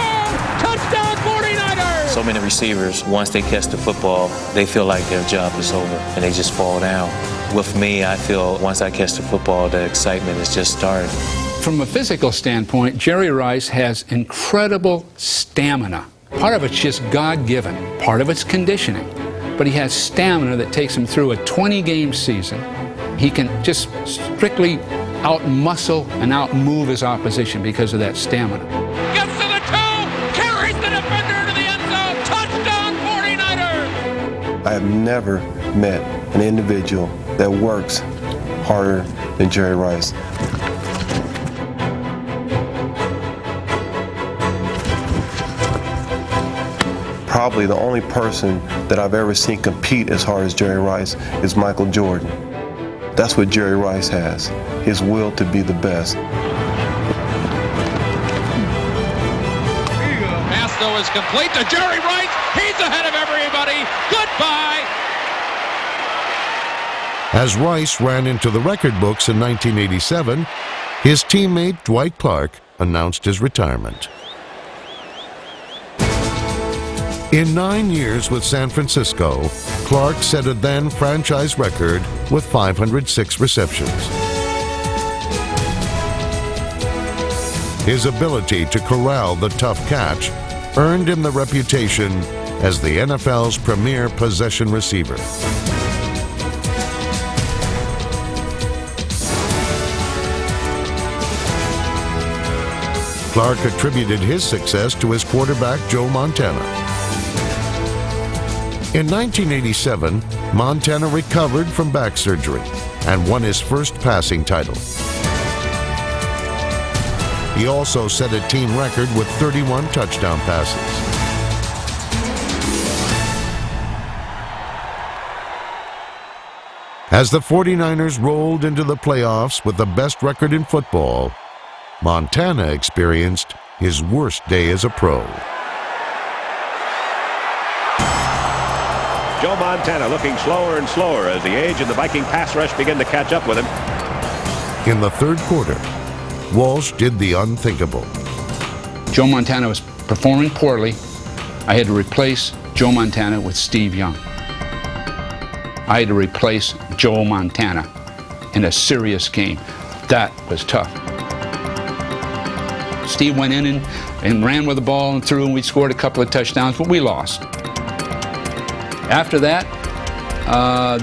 Touchdown 49ers! So many receivers, once they catch the football, they feel like their job is over and they just fall down. With me, I feel once I catch the football, the excitement is just starting. From a physical standpoint, Jerry Rice has incredible stamina. Part of it's just God-given, part of it's conditioning. But he has stamina that takes him through a 20-game season. He can just strictly out-muscle and out-move his opposition because of that stamina. Gets to the 2, carries the defender into the end zone, touchdown 49ers! I have never met an individual that works harder than Jerry Rice. Probably the only person that I've ever seen compete as hard as Jerry Rice is Michael Jordan. That's what Jerry Rice has, his will to be the best. Pass though is complete to Jerry Rice. He's ahead of everybody. Goodbye. As Rice ran into the record books in 1987, his teammate Dwight Clark announced his retirement. In 9 years with San Francisco, Clark set a then franchise record with 506 receptions. His ability to corral the tough catch earned him the reputation as the NFL's premier possession receiver. Clark attributed his success to his quarterback, Joe Montana. In 1987, Montana recovered from back surgery and won his first passing title. He also set a team record with 31 touchdown passes. As the 49ers rolled into the playoffs with the best record in football, Montana experienced his worst day as a pro. Joe Montana looking slower and slower as the age and the Viking pass rush begin to catch up with him. In the third quarter, Walsh did the unthinkable. Joe Montana was performing poorly. I had to replace Joe Montana with Steve Young. I had to replace Joe Montana in a serious game. That was tough. Steve went in and ran with the ball and threw, and we scored a couple of touchdowns, but we lost. After that,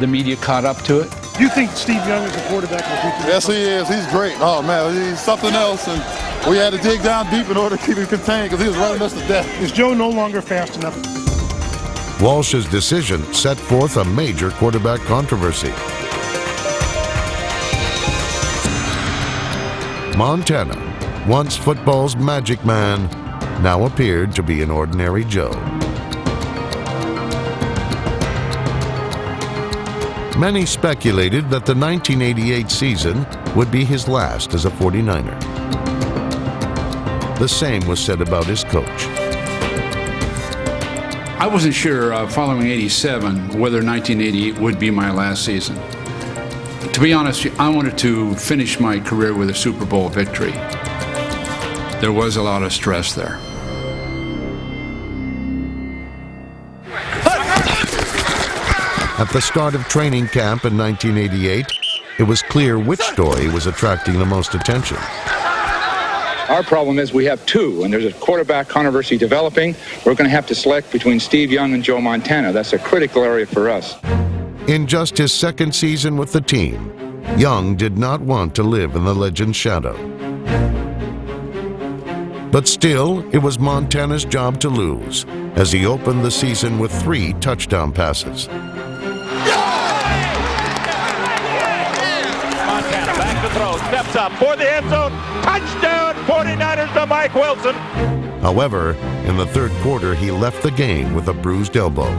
the media caught up to it. Do you think Steve Young is a quarterback of the future? Yes, he is. He's great. Oh, man, he's something else, and we had to dig down deep in order to keep him contained because he was running us to death. Is Joe no longer fast enough? Walsh's decision set forth a major quarterback controversy. Montana, once football's magic man, now appeared to be an ordinary Joe. Many speculated that the 1988 season would be his last as a 49er. The same was said about his coach. I wasn't sure following 87 whether 1988 would be my last season. To be honest, I wanted to finish my career with a Super Bowl victory. There was a lot of stress there. At the start of training camp in 1988, it was clear which story was attracting the most attention. Our problem is we have two, and there's a quarterback controversy developing. We're going to have to select between Steve Young and Joe Montana. That's a critical area for us. In just his second season with the team, Young did not want to live in the legend's shadow. But still, it was Montana's job to lose, as he opened the season with 3 touchdown passes. Montana back to throw, steps up for the end zone. Touchdown, 49ers to Mike Wilson. However, in the third quarter, he left the game with a bruised elbow.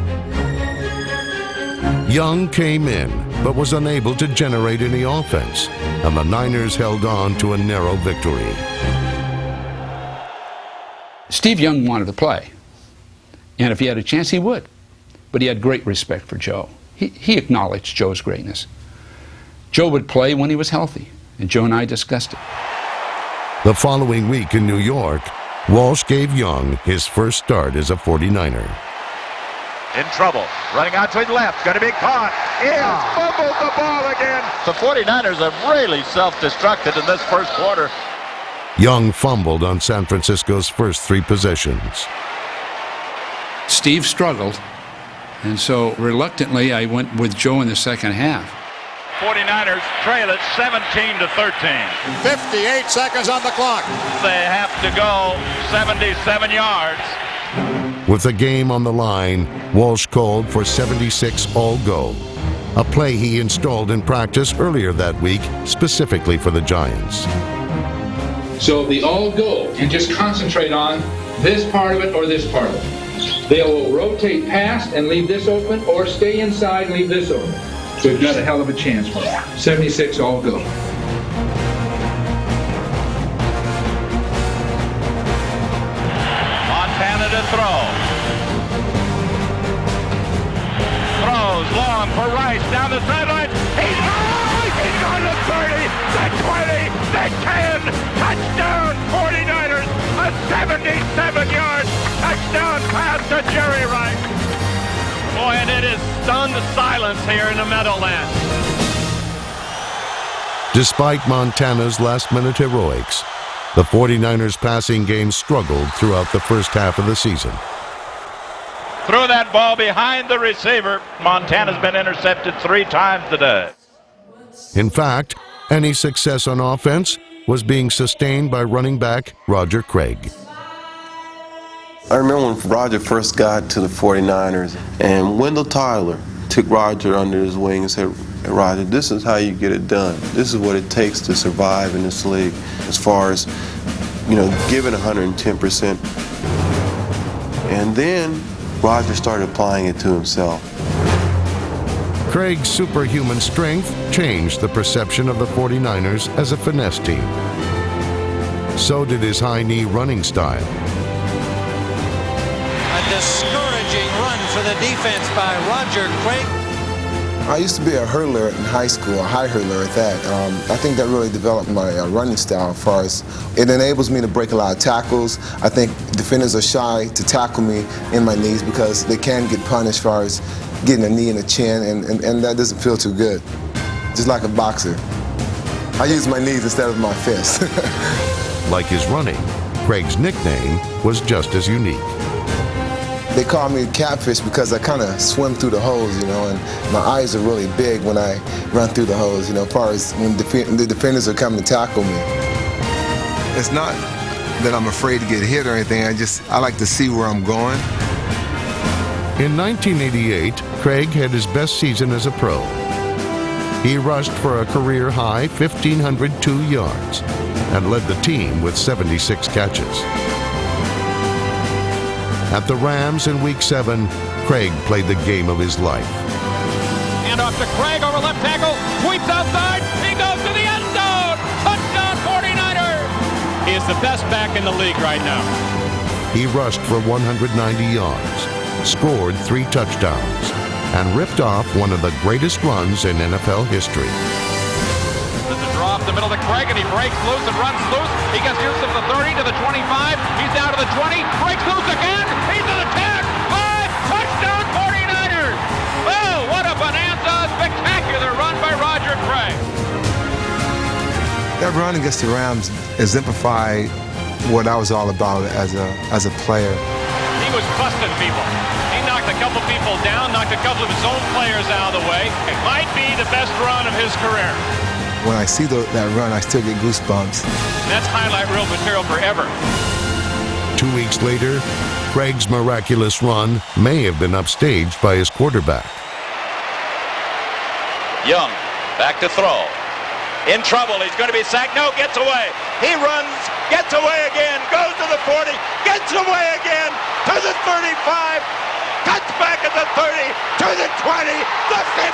Young came in, but was unable to generate any offense, and the Niners held on to a narrow victory. Steve Young wanted to play, and if he had a chance, he would. But he had great respect for Joe. He acknowledged Joe's greatness. Joe would play when he was healthy, and Joe and I discussed it. The following week in New York, Walsh gave Young his first start as a 49er. In trouble, running out to his left, going to be caught. He has fumbled the ball again. The 49ers have really self-destructed in this first quarter. Young fumbled on San Francisco's first 3 possessions. Steve struggled, and so reluctantly I went with Joe in the second half. 49ers trail it 17-13. 58 seconds on the clock. They have to go 77 yards. With the game on the line, Walsh called for 76 all-go, a play he installed in practice earlier that week specifically for the Giants. So the all go and just concentrate on this part of it or this part of it. They will rotate past and leave this open, or stay inside and leave this open. So we've got a hell of a chance for it. 76 all go. Montana to throw. Throws long for Rice down the sideline. He's on the 30, the 20, the 10. Touchdown 49ers. A 77-yard touchdown pass to Jerry Rice. Boy, and it is stunned silence here in the Meadowlands. Despite Montana's last-minute heroics, the 49ers passing game struggled throughout the first half of the season. Threw that ball behind the receiver. Montana's been intercepted 3 times today. In fact, any success on offense was being sustained by running back Roger Craig. I remember when Roger first got to the 49ers, and Wendell Tyler took Roger under his wing and said, "Hey, Roger, this is how you get it done. This is what it takes to survive in this league as far as, giving 110%. And then Roger started applying it to himself. Craig's superhuman strength changed the perception of the 49ers as a finesse team. So did his high-knee running style. A discouraging run for the defense by Roger Craig. I used to be a hurdler in high school, a high hurdler at that. I think that really developed my running style as far as it enables me to break a lot of tackles. I think defenders are shy to tackle me in my knees because they can get punished as far as getting a knee in the chin, and that doesn't feel too good. Just like a boxer. I use my knees instead of my fists. Like his running, Craig's nickname was just as unique. They call me catfish because I kind of swim through the holes, and my eyes are really big when I run through the holes, as far as when the defenders are coming to tackle me. It's not that I'm afraid to get hit or anything, I like to see where I'm going. In 1988, Craig had his best season as a pro. He rushed for a career-high 1,502 yards and led the team with 76 catches. At the Rams in Week 7, Craig played the game of his life. And off to Craig over left tackle, sweeps outside, he goes to the end zone! Touchdown 49ers! He is the best back in the league right now. He rushed for 190 yards scored 3 touchdowns, and ripped off one of the greatest runs in NFL history. There's a draw up the middle to Craig, and he breaks loose and runs loose. He gets use of the 30 to the 25. He's down to the 20. Breaks loose again. He's to the 10. 5. Touchdown 49ers. Oh, what a bonanza. Spectacular run by Roger Craig. That run against the Rams exemplified what I was all about as a player. He was busting people. He knocked a couple people down, knocked a couple of his own players out of the way. It might be the best run of his career. When I see that run, I still get goosebumps. That's highlight reel material forever. 2 weeks later, Craig's miraculous run may have been upstaged by his quarterback. Young, back to throw. In trouble, he's going to be sacked. No, gets away. He runs, gets away again, goes to the 40, gets away again, to the 35, cuts back at the 30, to the 20, the 15,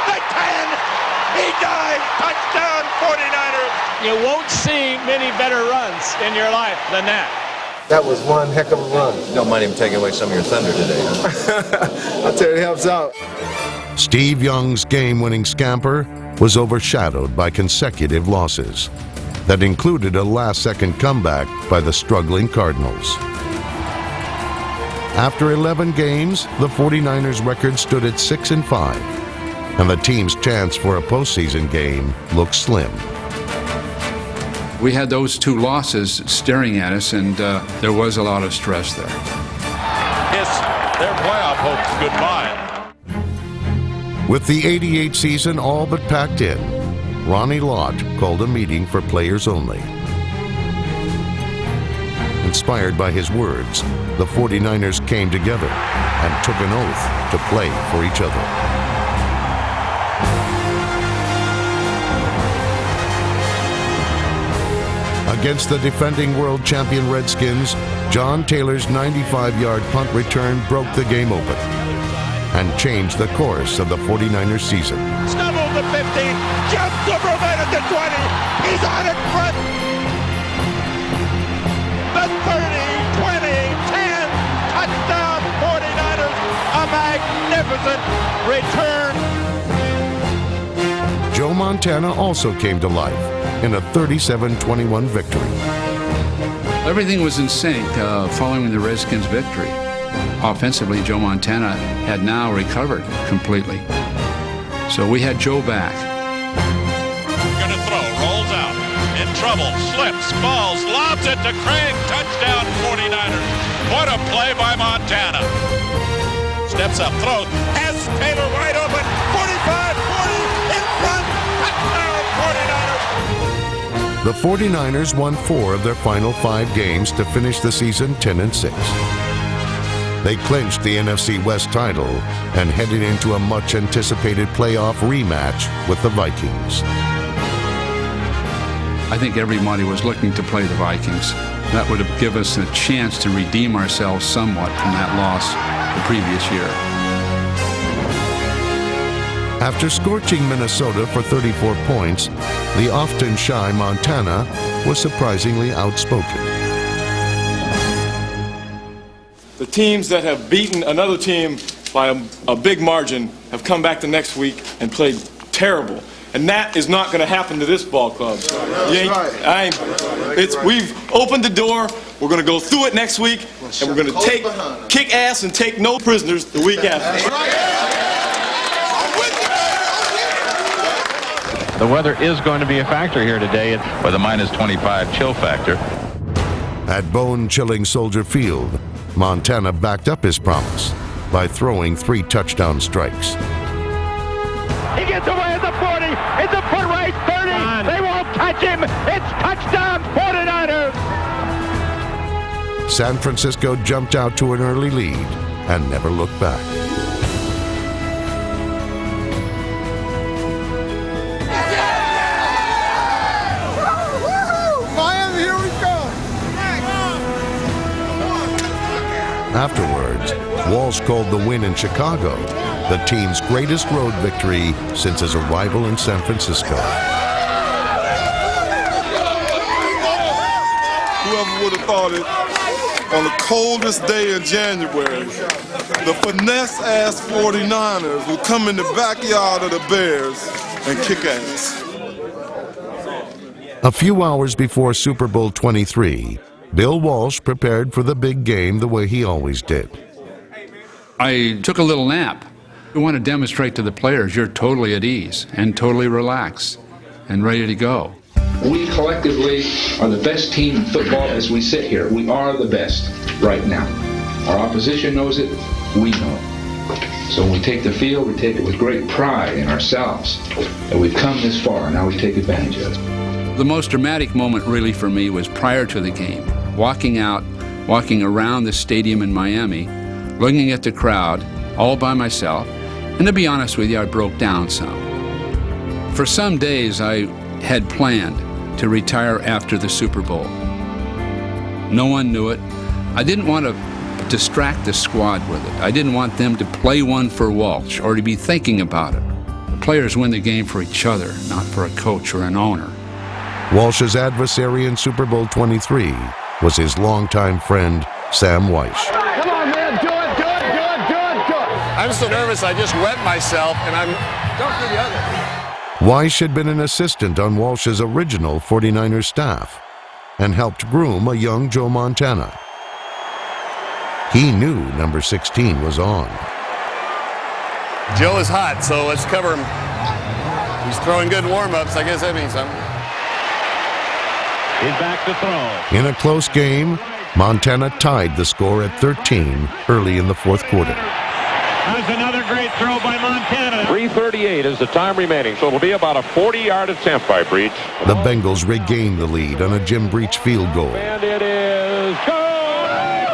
the 10. He dives, touchdown 49ers. You won't see many better runs in your life than that. That was one heck of a run. Don't mind him taking away some of your thunder today, huh? I'll tell you, it helps out. Steve Young's game-winning scamper was overshadowed by consecutive losses that included a last-second comeback by the struggling Cardinals. After 11 games, the 49ers' record stood at 6-5, and the team's chance for a postseason game looked slim. We had those 2 losses staring at us, and there was a lot of stress there. Kiss their playoff hopes goodbye. With the '88 season all but packed in, Ronnie Lott called a meeting for players only. Inspired by his words, the 49ers came together and took an oath to play for each other. Against the defending world champion Redskins, John Taylor's 95-yard punt return broke the game open and changed the course of the 49ers season. Snubbled the 15, Jeff Superman at the 20, he's on it front. The 30, 20, 10, touchdown 49ers, a magnificent return. Joe Montana also came to life in a 37-21 victory. Everything was in sync following the Redskins' victory. Offensively, Joe Montana had now recovered completely. So we had Joe back. Going to throw, rolls out, in trouble, slips, falls, lobs it to Craig, touchdown 49ers. What a play by Montana. Steps up, throws, has Taylor wide open, 45, 40, in front, touchdown 49ers. The 49ers won 4 of their final 5 games to finish the season 10-6. They clinched the NFC West title and headed into a much-anticipated playoff rematch with the Vikings. I think everybody was looking to play the Vikings. That would have given us a chance to redeem ourselves somewhat from that loss the previous year. After scorching Minnesota for 34 points, the often shy Montana was surprisingly outspoken. The teams that have beaten another team by a big margin have come back the next week and played terrible. And that is not going to happen to this ball club. We've opened the door. We're going to go through it next week, and we're going to kick ass and take no prisoners the week after. The weather is going to be a factor here today with a minus 25 chill factor. At bone-chilling Soldier Field, Montana backed up his promise by throwing 3 touchdown strikes. He gets away at the 40. It's a foot race, 30. They won't touch him. It's touchdown 49ers. San Francisco jumped out to an early lead and never looked back. Miami, here we go. Afterwards, Walsh called the win in Chicago the team's greatest road victory since his arrival in San Francisco. Whoever would have thought it. on the coldest day in January, the finesse-ass 49ers will come in the backyard of the Bears and kick ass. A few hours before Super Bowl 23, Bill Walsh prepared for the big game the way he always did. I took a little nap. I want to demonstrate to the players you're totally at ease and totally relaxed and ready to go. We collectively are the best team in football as we sit here. We are the best right now. Our opposition knows it, we know it. So when we take the field, we take it with great pride in ourselves that we've come this far, now we take advantage of it. The most dramatic moment really for me was prior to the game, walking around the stadium in Miami, looking at the crowd all by myself, and to be honest with you, I broke down some. For some days, I had planned to retire after the Super Bowl. No one knew it. I didn't want to distract the squad with it. I didn't want them to play one for Walsh or to be thinking about it. The players win the game for each other, not for a coach or an owner. Walsh's adversary in Super Bowl 23 was his longtime friend, Sam Wyche. Come on, man, do it. I'm so nervous, I just wet myself, and don't do the other. Wyche had been an assistant on Walsh's original 49ers staff and helped groom a young Joe Montana. He knew number 16 was on. Joe is hot, so let's cover him. He's throwing good warm-ups. I guess that means something. He's back to throw. In a close game, Montana tied the score at 13 early in the fourth quarter. That's another great throw by Montana. 3:38 is the time remaining, so it'll be about a 40-yard attempt by Breach. The Bengals regained the lead on a Jim Breach field goal. And it is goal!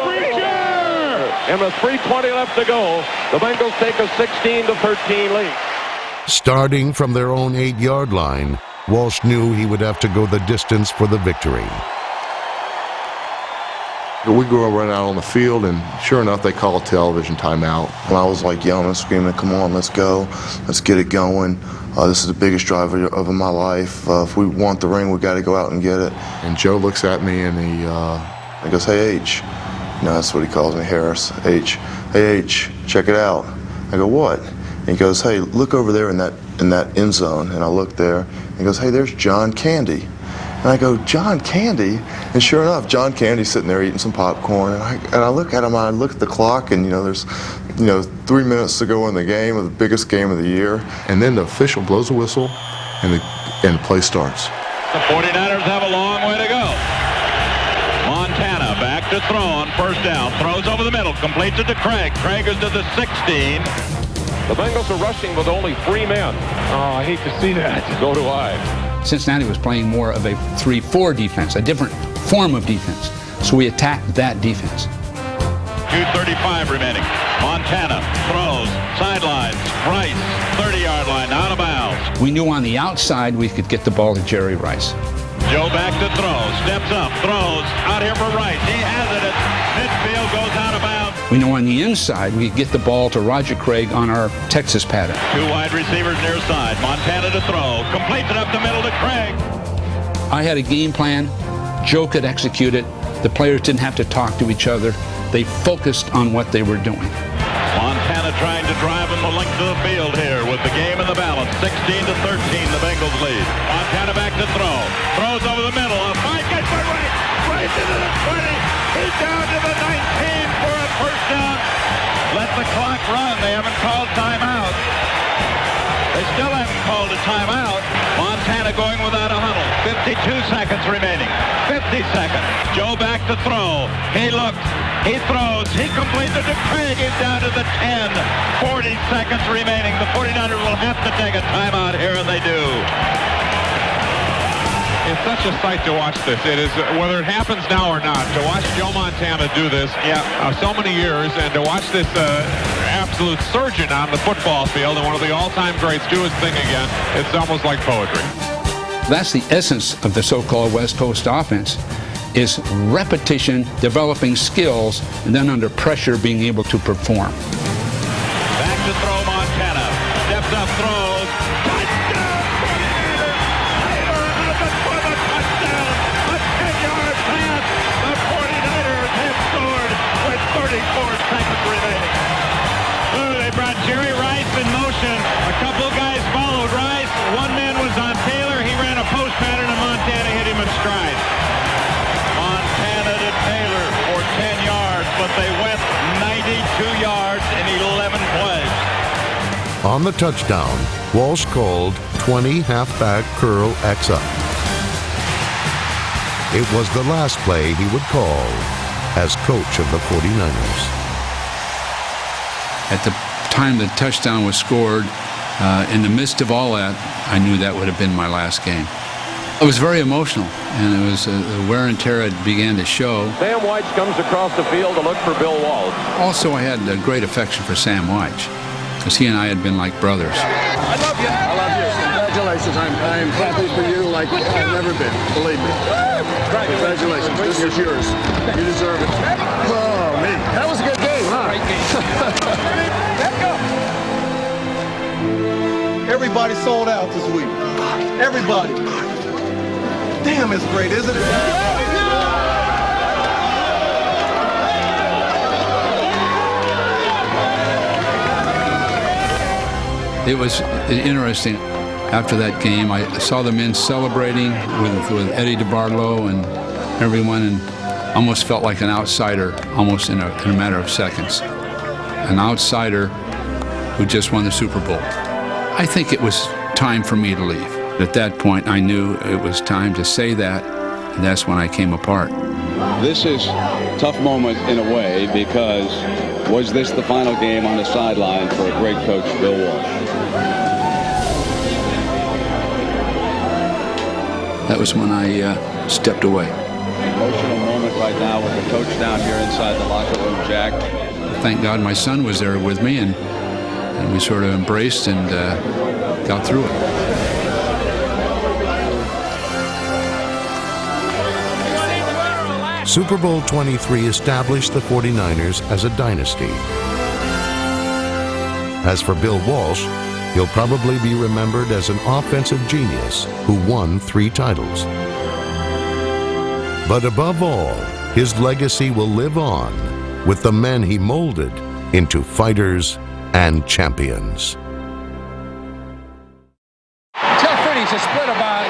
Breacher! And with 3:20 left to go, the Bengals take a 16-13 lead. Starting from their own 8-yard line, Walsh knew he would have to go the distance for the victory. We go running out on the field, and sure enough, they call a television timeout. And I was like yelling and screaming, "Come on, let's go. Let's get it going. This is the biggest drive of my life. If we want the ring, we got to go out and get it." And Joe looks at me, and he goes, "Hey, H." No, that's what he calls me, Harris. H. "Hey, H, check it out." I go, "What?" And he goes, "Hey, look over there in that end zone." And I look there, and he goes, "Hey, there's John Candy." And I go, "John Candy?" And sure enough, John Candy's sitting there eating some popcorn. And I look at him, I look at the clock, and there's 3 minutes to go in the game, the biggest game of the year. And then the official blows a whistle, and the play starts. The 49ers have a long way to go. Montana back to throw on first down. Throws over the middle, completes it to Craig. Craig is to the 16. The Bengals are rushing with only 3 men. Oh, I hate to see that. So do I. Cincinnati was playing more of a 3-4 defense, a different form of defense. So we attacked that defense. 2:35 remaining. Montana throws, sidelines, Rice, 30-yard line, out of bounds. We knew on the outside we could get the ball to Jerry Rice. Joe back to throw, steps up, throws, out here for Rice. He has it at midfield, goes out of bounds. We know on the inside we could get the ball to Roger Craig on our Texas pattern. 2 wide receivers near side. Montana to throw, completes it up the middle to Craig. I had a game plan. Joe could execute it. The players didn't have to talk to each other. They focused on what they were doing. Montana trying to drive him the length of the field here with the game in the balance. 16-13, the Bengals lead. Montana back to throw. Throws over the middle. A fight gets for Rice. Rice into the 20. He's down to the 19 for a first down. Let the clock run. They haven't called timeout. They still haven't called a timeout. Montana going without a huddle. 52 seconds remaining. 50 seconds. Joe back to throw. He looks. He throws. He completes it to Craig. He's down to the 10. 40 seconds remaining. The 49ers will have to take a timeout here, and they do. It's such a sight to watch this. It is, whether it happens now or not, to watch Joe Montana do this so many years, and to watch this absolute surgeon on the football field and one of the all-time greats do his thing again, it's almost like poetry. That's the essence of the so-called West Coast offense, is repetition, developing skills, and then under pressure being able to perform. Back to throw Montana. Steps up, throws. Touchdown! Taylor has it for the touchdown. A 10-yard pass. The 49ers have scored. On the touchdown, Walsh called 20 halfback curl X up. It was the last play he would call as coach of the 49ers. At the time the touchdown was scored, in the midst of all that, I knew that would have been my last game. It was very emotional, and it was the wear and tear began to show. Sam Weich comes across the field to look for Bill Walsh. Also, I had a great affection for Sam Weich, because he and I had been like brothers. I love you. I love you. Congratulations. I'm happy for you like I've never been. Believe me. Congratulations. This is yours. You deserve it. Oh, me. That was a good game, huh? Great game. Everybody sold out this week. Everybody. Damn, it's great, isn't it? It was interesting. After that game, I saw the men celebrating with Eddie DeBartolo and everyone, and almost felt like an outsider, almost in a matter of seconds. An outsider who just won the Super Bowl. I think it was time for me to leave. At that point, I knew it was time to say that, and that's when I came apart. This is a tough moment in a way, because was this the final game on the sideline for a great coach, Bill Walsh? That was when I stepped away. Emotional moment right now with the coach down here inside the locker room, Jack. Thank God my son was there with me, and we sort of embraced and got through it. Super Bowl 23 established the 49ers as a dynasty. As for Bill Walsh, he'll probably be remembered as an offensive genius who won 3 titles. But above all, his legacy will live on with the men he molded into fighters and champions. Tell Freddie to split about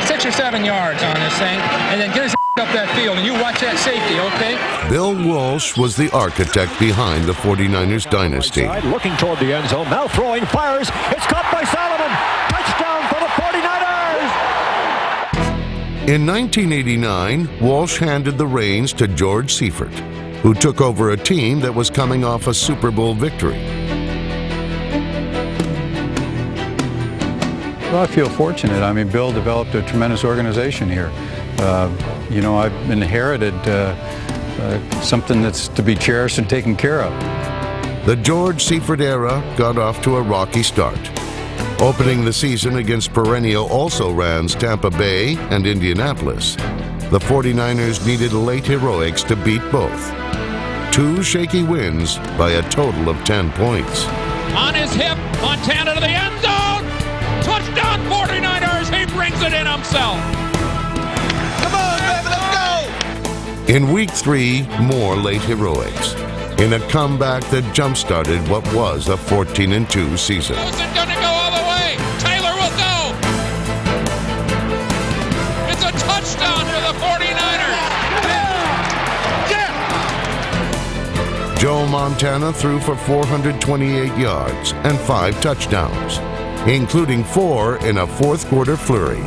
6 or 7 yards on this thing, and then get his up that field, and you watch that safety, okay? Bill Walsh was the architect behind the 49ers dynasty. Looking toward the end zone, now throwing, fires. It's caught by Solomon. Touchdown for the 49ers! In 1989, Walsh handed the reins to George Seifert, who took over a team that was coming off a Super Bowl victory. Well, I feel fortunate. I mean, Bill developed a tremendous organization here. You know, I've inherited something that's to be cherished and taken care of. The George Seifert era got off to a rocky start. Opening the season against perennial also-rans Tampa Bay and Indianapolis, the 49ers needed late heroics to beat both. 2 shaky wins by a total of 10 points. On his hip, Montana to the end zone. Touchdown 49ers. He brings it in himself. Come on, baby, let's go! In week 3, more late heroics in a comeback that jump-started what was a 14-2 season. Wilson gonna go all the way. Taylor will go. It's a touchdown for the 49ers. Joe Montana threw for 428 yards and 5 touchdowns, including 4 in a fourth-quarter flurry.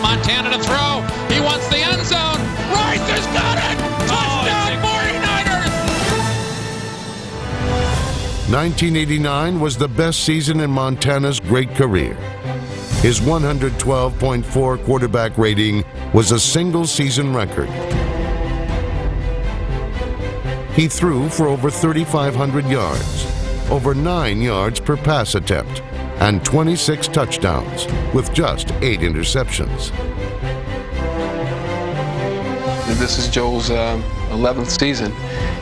Montana to throw. He wants the end zone. Rice has got it. Touchdown 49ers. 1989 was the best season in Montana's great career. His 112.4 quarterback rating was a single-season record. He threw for over 3,500 yards, over 9 yards per pass attempt, and 26 touchdowns with just 8 interceptions. This is Joel's 11th season,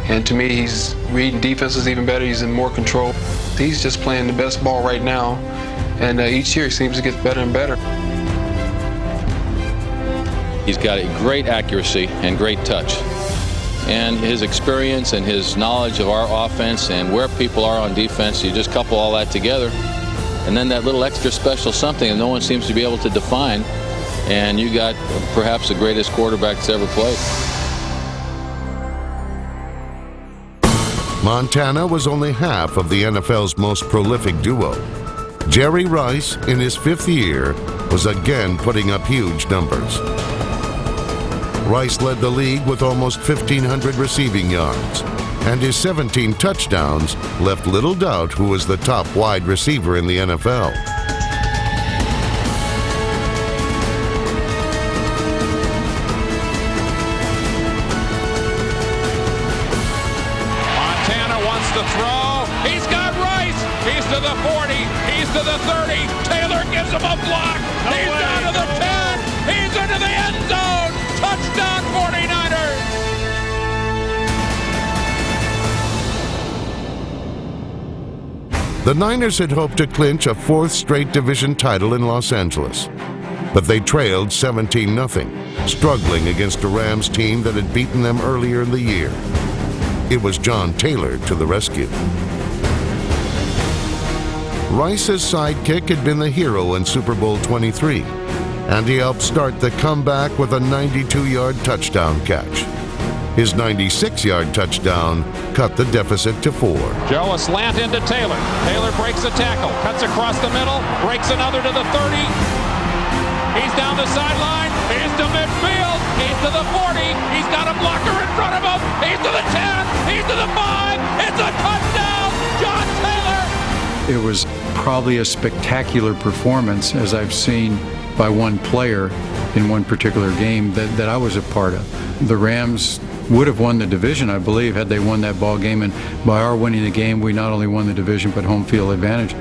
and to me he's reading defenses even better. He's in more control. He's just playing the best ball right now, and each year he seems to get better and better. He's got a great accuracy and great touch. And his experience and his knowledge of our offense and where people are on defense, you just couple all that together, and then that little extra special something that no one seems to be able to define, and you got perhaps the greatest quarterback that's ever played. Montana was only half of the NFL's most prolific duo. Jerry Rice, in his 5th year, was again putting up huge numbers. Rice led the league with almost 1,500 receiving yards, and his 17 touchdowns left little doubt who was the top wide receiver in the NFL. Montana wants to throw. He's got Rice. He's to the 40. He's to the 30. Taylor gives him a block. He's down to the 10. He's into the end zone. Touchdown 49ers. The Niners had hoped to clinch a 4th straight division title in Los Angeles, but they trailed 17-0, struggling against a Rams team that had beaten them earlier in the year. It was John Taylor to the rescue. Rice's sidekick had been the hero in Super Bowl 23, and he helped start the comeback with a 92-yard touchdown catch. His 96-yard touchdown cut the deficit to 4. Joe, a slant into Taylor. Taylor breaks a tackle, cuts across the middle, breaks another to the 30. He's down the sideline. He's to midfield. He's to the 40. He's got a blocker in front of him. He's to the 10. He's to the 5. It's a touchdown. John Taylor. It was probably a spectacular performance, as I've seen by one player in one particular game that I was a part of. The Rams would have won the division, I believe, had they won that ball game, and by our winning the game, we not only won the division, but home field advantage.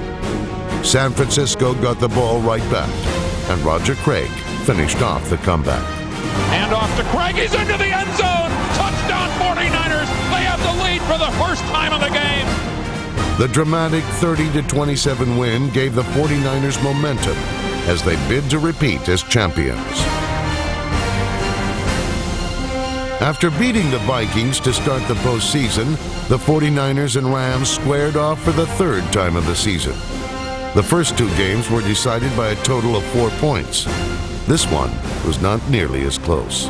San Francisco got the ball right back, and Roger Craig finished off the comeback. Hand off to Craig. He's into the end zone. Touchdown 49ers. They have the lead for the first time in the game. The dramatic 30-27 win gave the 49ers momentum as they bid to repeat as champions. After beating the Vikings to start the postseason, the 49ers and Rams squared off for the 3rd time of the season. The first 2 games were decided by a total of 4 points. This one was not nearly as close.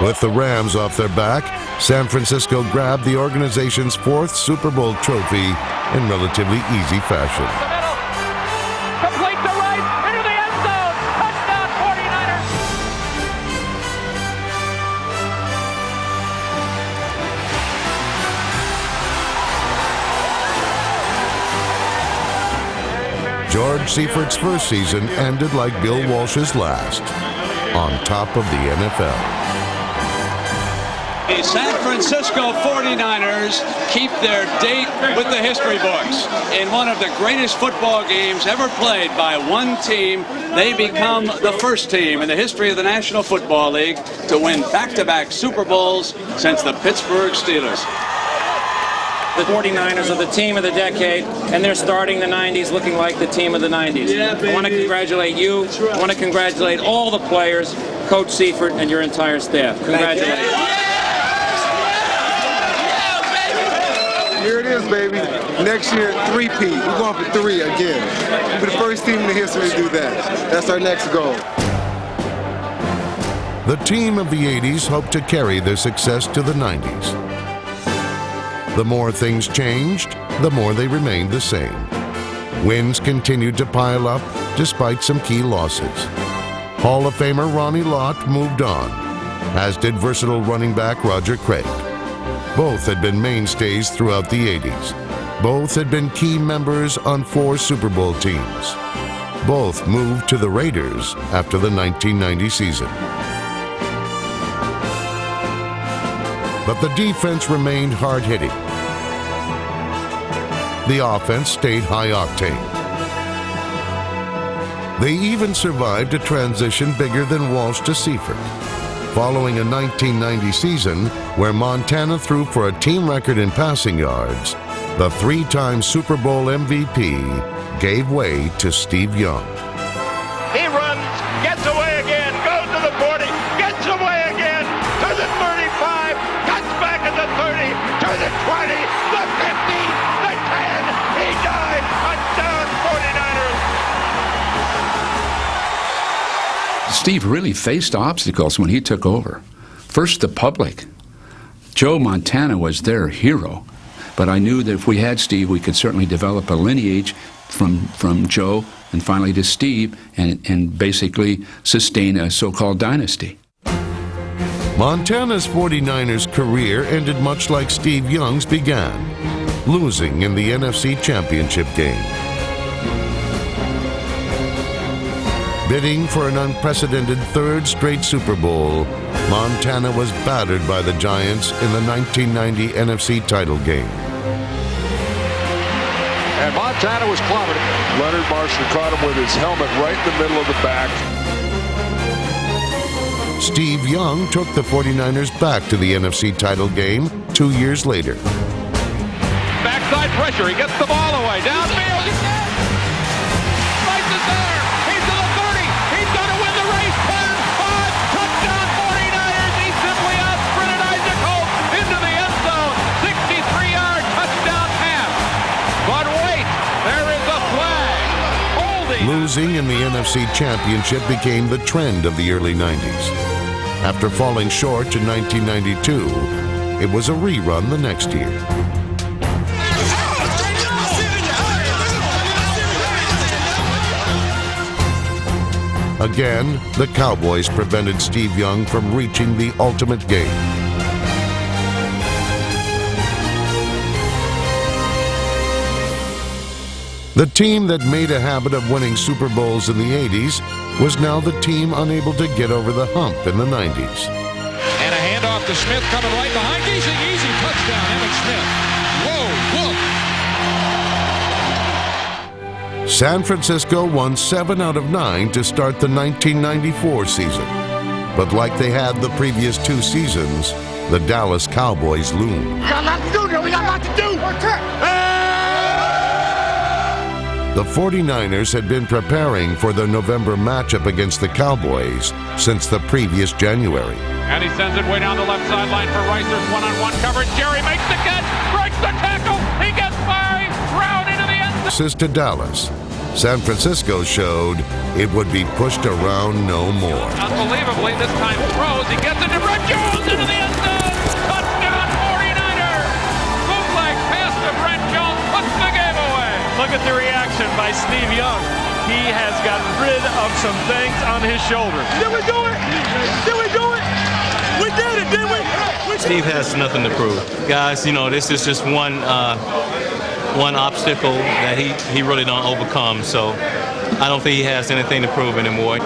With the Rams off their back, San Francisco grabbed the organization's 4th Super Bowl trophy in relatively easy fashion. Complete to right. Into the end zone. Touchdown 49ers. George Seifert's first season ended like Bill Walsh's last, on top of the NFL. The San Francisco 49ers keep their date with the history books. In one of the greatest football games ever played by one team, they become the first team in the history of the National Football League to win back-to-back Super Bowls since the Pittsburgh Steelers. The 49ers are the team of the decade, and they're starting the 90s looking like the team of the 90s. Yeah, I want to congratulate you. I want to congratulate all the players, Coach Seifert, and your entire staff. Congratulations. Here it is, baby. Next year, 3-peat. We're going for 3 again. We're the first team in the history to do that. That's our next goal. The team of the 80s hoped to carry their success to the 90s. The more things changed, the more they remained the same. Wins continued to pile up despite some key losses. Hall of Famer Ronnie Lott moved on, as did versatile running back Roger Craig. Both had been mainstays throughout the 80s. Both had been key members on 4 Super Bowl teams. Both moved to the Raiders after the 1990 season. But the defense remained hard-hitting. The offense stayed high-octane. They even survived a transition bigger than Walsh to Seifert. Following a 1990 season where Montana threw for a team record in passing yards, the 3-time Super Bowl MVP gave way to Steve Young. He runs, gets away again, goes to the 40, gets away again, to the 35, cuts back at the 30, to the 20, the 50, the 10, he died, touchdown 49ers. Steve really faced obstacles when he took over. First, the public. Joe Montana was their hero, but I knew that if we had Steve, we could certainly develop a lineage from Joe and finally to Steve and basically sustain a so-called dynasty. Montana's 49ers career ended much like Steve Young's began, losing in the NFC Championship game. Bidding for an unprecedented third straight Super Bowl, Montana was battered by the Giants in the 1990 NFC title game. And Montana was clobbered. Leonard Marshall caught him with his helmet right in the middle of the back. Steve Young took the 49ers back to the NFC title game 2 years later. Backside pressure. He gets the ball away. Downfield. Rice is there. He's to the 30. He's going to win the race. 10, 5, touchdown 49ers. He simply out-sprinted Isaac Holt into the end zone. 63-yard touchdown pass. But wait, there is a flag. Holding. Losing in the NFC Championship became the trend of the early 90s. After falling short in 1992, it was a rerun the next year. Again, the Cowboys prevented Steve Young from reaching the ultimate game. The team that made a habit of winning Super Bowls in the 80s was now the team unable to get over the hump in the 90s. And a handoff to Smith coming right behind. Easy touchdown, Emmitt Smith. Whoa, look. San Francisco won 7 out of 9 to start the 1994 season. But like they had the previous 2 seasons, the Dallas Cowboys loomed. We got a lot to do, Joe. We got a lot to do. The 49ers had been preparing for their November matchup against the Cowboys since the previous January. And he sends it way down the left sideline for Rice. There's one-on-one coverage. Jerry makes the catch, breaks the tackle. He gets by, Brown into the end zone. To Dallas, San Francisco showed it would be pushed around no more. Unbelievably, this time throws. He gets it to Brett Jones into the end zone. Touchdown 49ers. Bootleg pass to Brett Jones puts the game away. Look at the reaction by Steve Young. He has gotten rid of some things on his shoulder. Did we do it? Did we do it? We did it, didn't we? Steve has nothing to prove. Guys, you know, this is just one obstacle that he really don't overcome. So I don't think he has anything to prove anymore.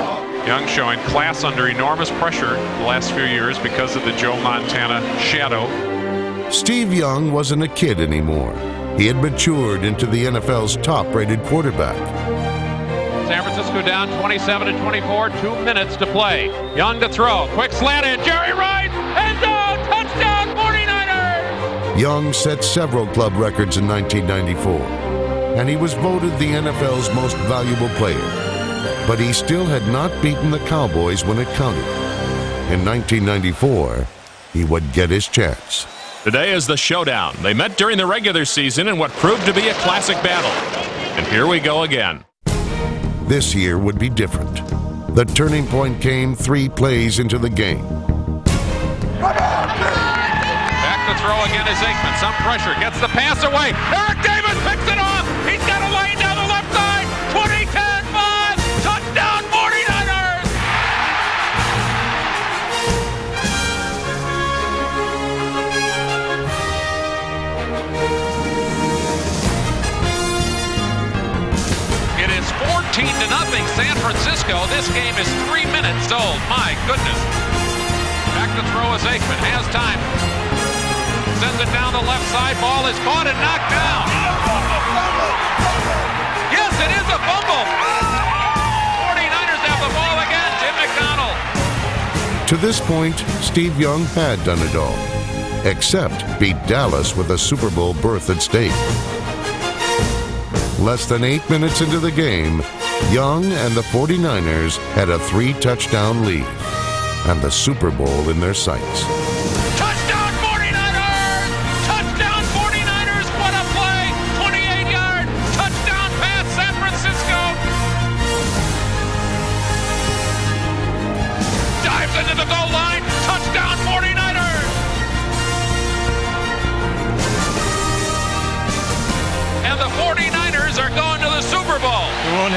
Young showing class under enormous pressure the last few years because of the Joe Montana shadow. Steve Young wasn't a kid anymore. He had matured into the NFL's top-rated quarterback. San Francisco down 27-24, 2 minutes to play. Young to throw, quick slant in, Jerry Rice, end zone, touchdown 49ers! Young set several club records in 1994, and he was voted the NFL's most valuable player. But he still had not beaten the Cowboys when it counted. In 1994, he would get his chance. Today is the showdown. They met during the regular season in what proved to be a classic battle. And here we go again. This year would be different. The turning point came 3 plays into the game. Back to throw again is Aikman. Some pressure, gets the pass away. Eric Davis picks it off. He's got a lane down the left side. 20, 10, 5. Touchdown 49ers! It is 14-0 San Francisco. This game is 3 minutes old. My goodness. Back to throw is Aikman. Has time. Sends it down the left side. Ball is caught and knocked down. Yes, it is a fumble. 49ers have the ball again. Jim McDonald. To this point, Steve Young had done it all, except beat Dallas with a Super Bowl berth at stake. Less than 8 minutes into the game, Young and the 49ers had a 3-touchdown lead and the Super Bowl in their sights. Touchdown 49ers! Touchdown 49ers! What a play! 28-yard touchdown pass San Francisco!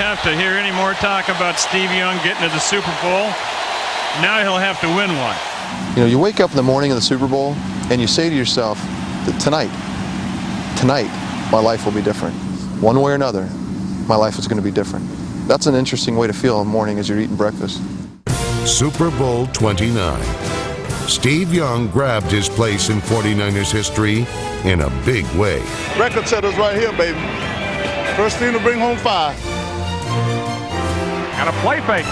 have to hear any more talk about Steve Young getting to the Super Bowl. Now he'll have to win one. You know, you wake up in the morning of the Super Bowl and you say to yourself that tonight, my life will be different. One way or another, my life is going to be different. That's an interesting way to feel in the morning as you're eating breakfast. Super Bowl 29. Steve Young grabbed his place in 49ers history in a big way. Record setters right here, baby. First team to bring home 5. And a play fake.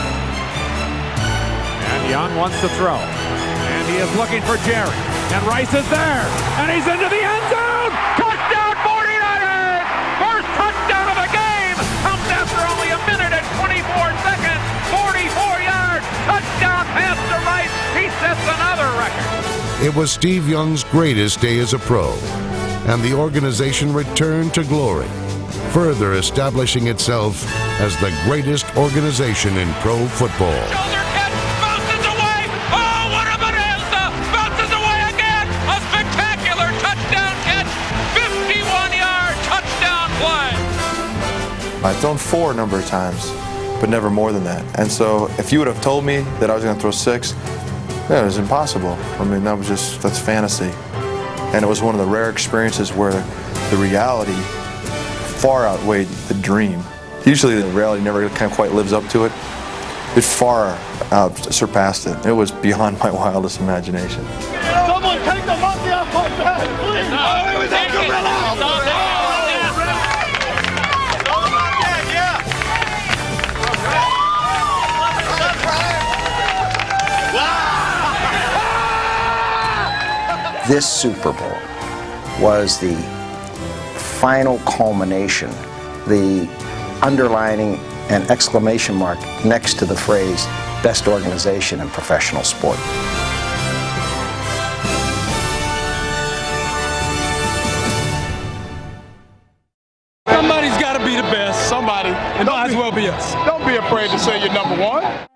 And Young wants to throw. And he is looking for Jerry. And Rice is there. And he's into the end zone. Touchdown 49ers! First touchdown of the game. Comes after only a minute and 24 seconds. 44 yards. Touchdown pass to Rice. He sets another record. It was Steve Young's greatest day as a pro, and the organization returned to glory, further establishing itself as the greatest organization in pro football. Shoulder catch, bounces away. Oh, what a bonanza! Bounces away again. A spectacular touchdown catch. 51-yard touchdown play. I've thrown 4 a number of times, but never more than that. And so if you would have told me that I was going to throw 6, yeah, it was impossible. I mean, that's fantasy. And it was one of the rare experiences where the reality far outweighed the dream. Usually the reality never kind of quite lives up to it. It far surpassed it. It was beyond my wildest imagination. Someone take the monkey off my back, please! Oh, it was a gorilla! This Super Bowl was the final culmination, the underlining and exclamation mark next to the phrase, best organization in professional sport. Somebody's got to be the best. Somebody. It might as well be us. Don't be afraid to say you're number 1.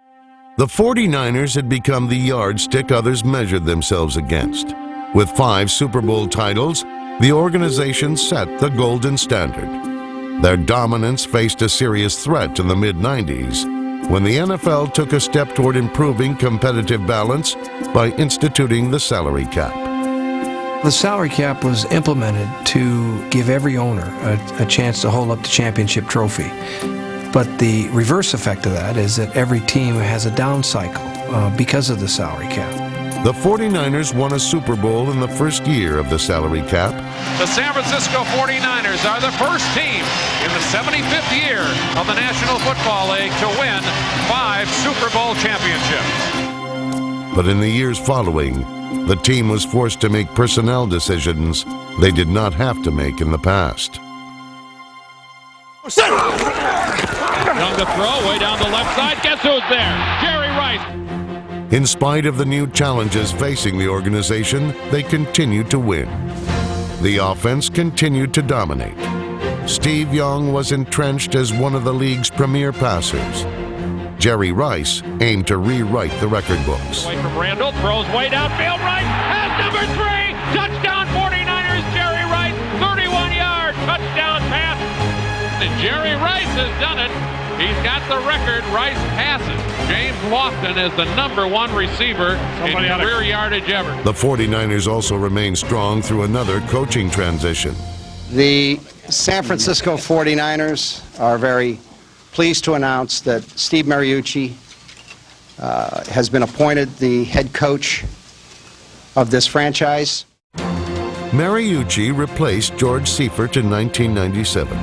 The 49ers had become the yardstick others measured themselves against. With 5 Super Bowl titles, the organization set the golden standard. Their dominance faced a serious threat in the mid-90s when the NFL took a step toward improving competitive balance by instituting the salary cap. The salary cap was implemented to give every owner a chance to hold up the championship trophy. But the reverse effect of that is that every team has a down cycle because of the salary cap. The 49ers won a Super Bowl in the first year of the salary cap. The San Francisco 49ers are the first team in the 75th year of the National Football League to win 5 Super Bowl championships. But in the years following, the team was forced to make personnel decisions they did not have to make in the past. Young to throw, way down the left side. Guess who's there? Jerry Rice. In spite of the new challenges facing the organization, they continued to win. The offense continued to dominate. Steve Young was entrenched as one of the league's premier passers. Jerry Rice aimed to rewrite the record books. Away from Randall, throws way downfield right. Pass number 3. Touchdown 49ers, Jerry Rice. 31-yard touchdown pass. And Jerry Rice has done it. He's got the record. Rice passes. James Lofton is the #1 receiver in career yardage ever. The 49ers also remained strong through another coaching transition. The San Francisco 49ers are very pleased to announce that Steve Mariucci has been appointed the head coach of this franchise. Mariucci replaced George Seifert in 1997.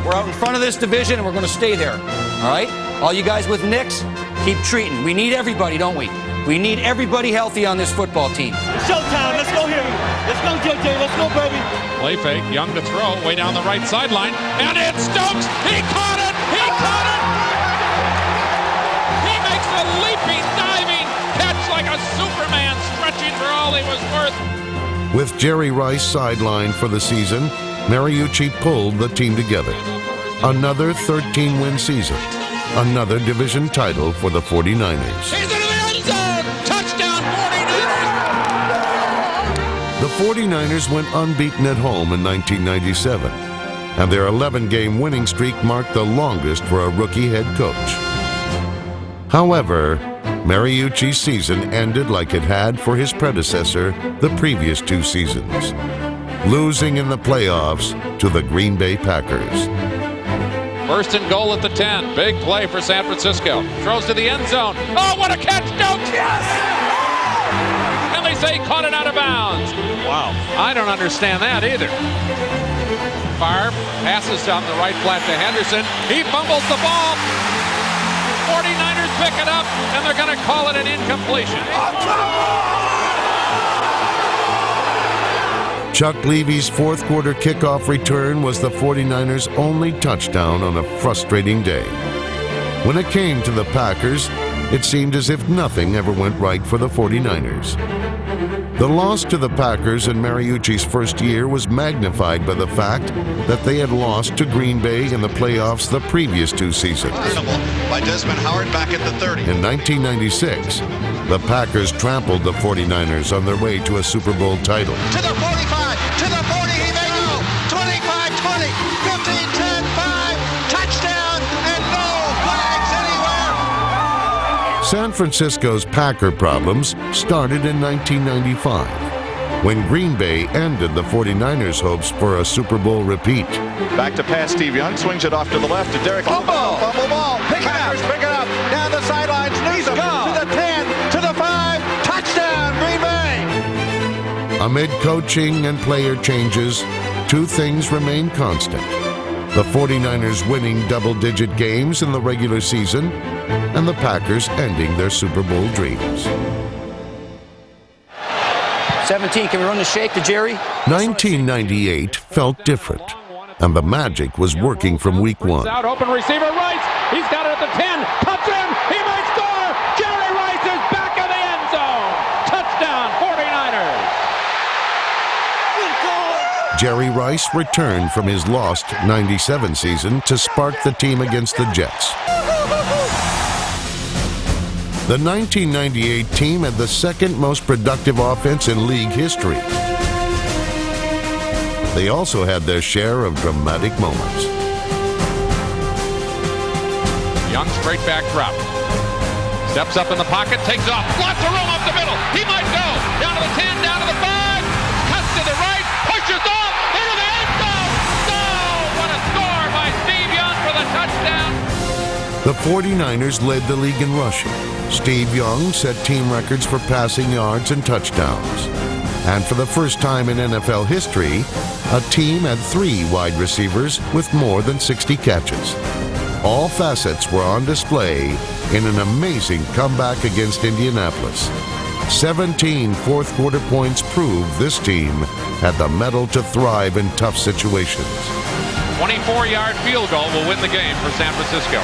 We're out in front of this division, and we're going to stay there. All right? All you guys with nicks, keep treating. We need everybody, don't we? We need everybody healthy on this football team. Showtime. Let's go here. Let's go, JJ. Let's go, baby. Play fake. Young to throw. Way down the right sideline. And it's Stokes. He caught it. He caught it. He makes a leaping, diving catch like a Superman, stretching for all he was worth. With Jerry Rice sidelined for the season, Mariucci pulled the team together. Another 13-win season. Another division title for the 49ers. He's into the end zone. Touchdown 49ers. The 49ers went unbeaten at home in 1997. and their 11-game winning streak marked the longest for a rookie head coach. However, Mariucci's season ended like it had for his predecessor the previous 2 seasons, losing in the playoffs to the Green Bay Packers. First and goal at the 10. Big play for San Francisco. Throws to the end zone. Oh, what a catch! No, yes! And they say he caught it out of bounds. Wow. I don't understand that either. Favre passes down the right flat to Henderson. He fumbles the ball. 49ers pick it up, and they're going to call it an incompletion. Chuck Levy's fourth-quarter kickoff return was the 49ers' only touchdown on a frustrating day. When it came to the Packers, it seemed as if nothing ever went right for the 49ers. The loss to the Packers in Mariucci's first year was magnified by the fact that they had lost to Green Bay in the playoffs the previous 2 seasons. By Desmond Howard back at the 30. In 1996, the Packers trampled the 49ers on their way to a Super Bowl title. To the 45, to the 40, he may go. 25, 20, 15, 10, 5, touchdown, and no flags anywhere. San Francisco's Packer problems started in 1995, when Green Bay ended the 49ers' hopes for a Super Bowl repeat. Back to pass, Steve Young swings it off to the left to Derek. Fumble ball. Pick it up. Down the sidelines. Newsom to the 10, to the 5. Touchdown, Green Bay. Amid coaching and player changes, 2 things remain constant: the 49ers winning double-digit games in the regular season, and the Packers ending their Super Bowl dreams. 17, can we run the shake to Jerry? 1998 felt different, and the magic was working from week 1. Out, open receiver, Rice. He's got it at the 10. Cuts in. He might score. Jerry Rice is back in the end zone. Touchdown, 49ers. Jerry Rice returned from his lost 97 season to spark the team against the Jets. The 1998 team had the second most productive offense in league history. They also had their share of dramatic moments. Young straight back drop. Steps up in the pocket, takes off. Lots of room up the middle. He might go. Down to the 10, down to the 5. Cuts to the right, pushes off into the end zone. No! What a score by Steve Young for the touchdown. The 49ers led the league in rushing. Steve Young set team records for passing yards and touchdowns. And for the first time in NFL history, a team had 3 wide receivers with more than 60 catches. All facets were on display in an amazing comeback against Indianapolis. 17 fourth-quarter points proved this team had the mettle to thrive in tough situations. 24-yard field goal will win the game for San Francisco.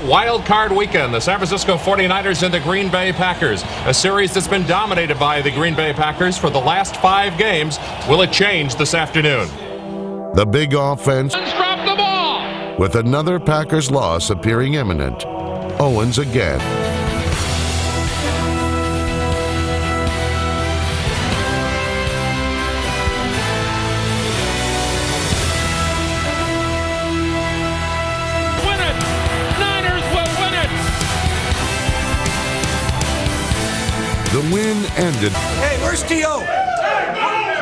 Wild card weekend, the San Francisco 49ers and the Green Bay Packers. A series that's been dominated by the Green Bay Packers for the last 5 games. Will it change this afternoon? The big offense, Drop the ball. with another Packers loss appearing imminent. Owens again. The win ended. Hey, where's T.O.?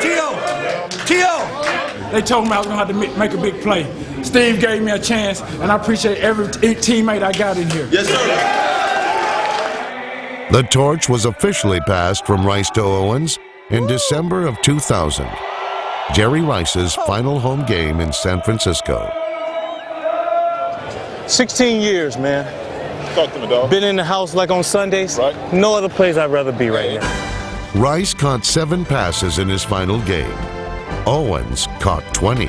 T.O. They told me I was going to have to make a big play. Steve gave me a chance, and I appreciate every teammate I got in here. Yes, sir. The torch was officially passed from Rice to Owens in December of 2000. Jerry Rice's final home game in San Francisco. 16 years, man. Talk to me, dog. Been in the house like on Sundays. Right. No other place I'd rather be right now. Rice caught 7 passes in his final game. Owens caught 20,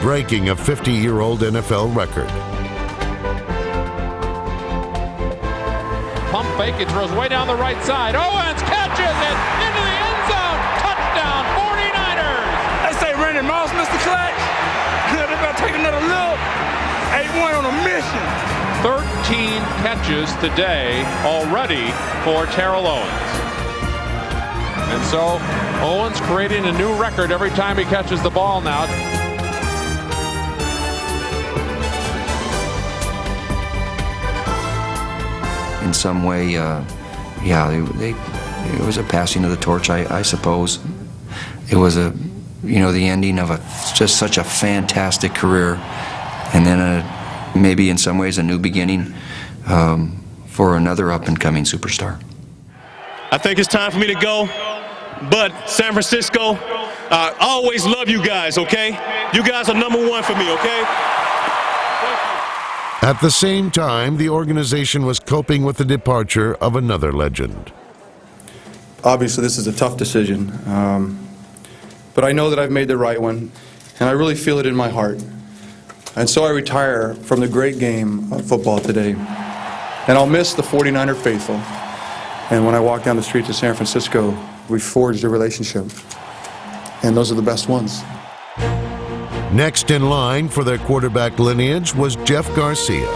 breaking a 50-year-old NFL record. Pump fake, it throws way down the right side. Owens catches it into the end zone. Touchdown, 49ers. They say Randy Moss, Mr. Clutch. They're about to take another look. 8-1 on a mission. 13 catches today already for Terrell Owens. And so Owens creating a new record every time he catches the ball now. In some way, yeah, it was a passing of the torch, I suppose. It was the ending of just such a fantastic career, and then maybe in some ways a new beginning for another up-and-coming superstar. I think it's time for me to go, but San Francisco, I always love you guys, okay? You guys are #1 for me, okay? At the same time, the organization was coping with the departure of another legend. Obviously, this is a tough decision, but I know that I've made the right one, and I really feel it in my heart. And so I retire from the great game of football today. And I'll miss the 49er faithful. And when I walk down the streets of San Francisco, we forged a relationship. And those are the best ones. Next in line for their quarterback lineage was Jeff Garcia.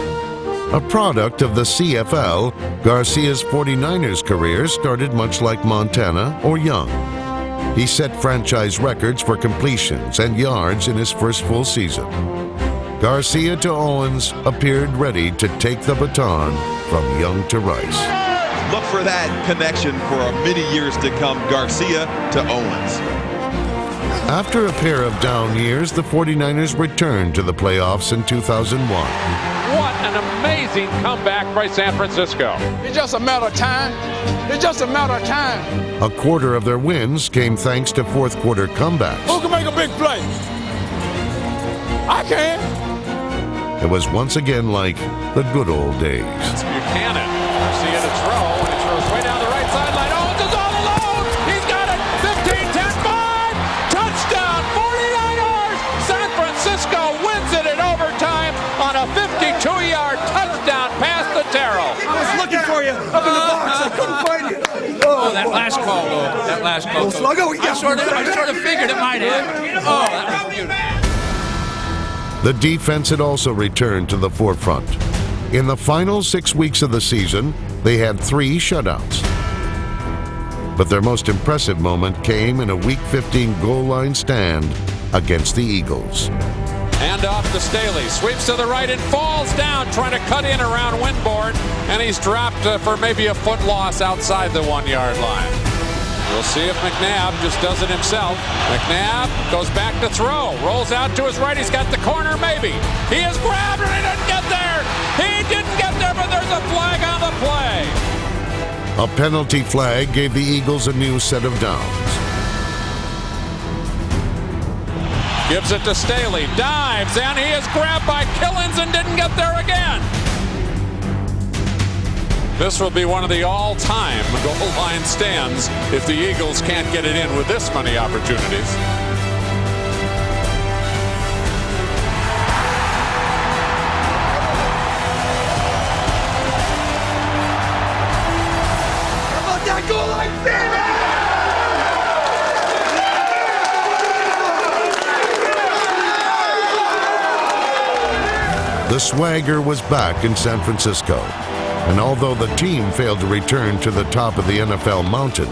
A product of the CFL, Garcia's 49ers career started much like Montana or Young. He set franchise records for completions and yards in his first full season. Garcia to Owens appeared ready to take the baton from Young to Rice. Look for that connection for many years to come, Garcia to Owens. After a pair of down years, the 49ers returned to the playoffs in 2001. What an amazing comeback by San Francisco. It's just a matter of time. It's just a matter of time. A quarter of their wins came thanks to fourth quarter comebacks. Who can make a big play? I can. It was once again like the good old days. Buchanan, Garcia to throw, and he throws way down the right sideline. Owens is all alone. He's got it. 15, 10, 5. Touchdown, 49ers. San Francisco wins it in overtime on a 52-yard touchdown pass to Terrell. I was looking for you up in the box. I couldn't find you. Oh, that last call, though. That last call. I sort of figured it might happen. Oh, that was beautiful. The defense had also returned to the forefront. In the final 6 weeks of the season, they had 3 shutouts. But their most impressive moment came in a Week 15 goal line stand against the Eagles. Hand off to Staley, sweeps to the right and falls down, trying to cut in around Winborn, and he's dropped for maybe a foot loss outside the 1-yard line. We'll see if McNabb just does it himself. McNabb goes back to throw, rolls out to his right, he's got the corner maybe. He is grabbed and he didn't get there! He didn't get there, but there's a flag on the play! A penalty flag gave the Eagles a new set of downs. Gives it to Staley, dives, and he is grabbed by Killins and didn't get there again. This will be one of the all-time goal line stands if the Eagles can't get it in with this many opportunities. How about that goal line stand? The swagger was back in San Francisco. And although the team failed to return to the top of the NFL mountain,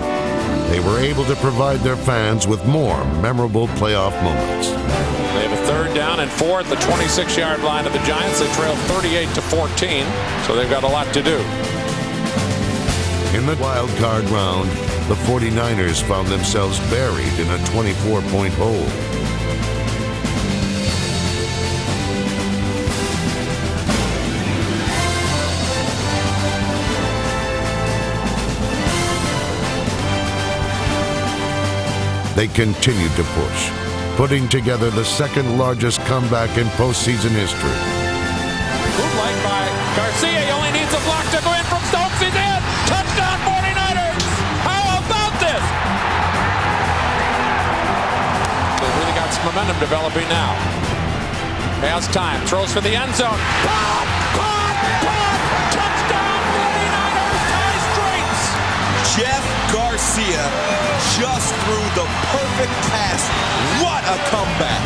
they were able to provide their fans with more memorable playoff moments. They have a 3rd down and 4 at the 26-yard line of the Giants. They trail 38-14, so they've got a lot to do. In the wild card round, the 49ers found themselves buried in a 24-point hole. They continued to push, putting together the second largest comeback in postseason history. Bootleg by Garcia. He only needs a block to go in from Stokes. He's in. Touchdown 49ers. How about this? They've really got some momentum developing now. Has time. Throws for the end zone. Pop! Pop! Pop! Touchdown 49ers. Tie Straits. Jeff Garcia just threw the perfect pass. What a comeback.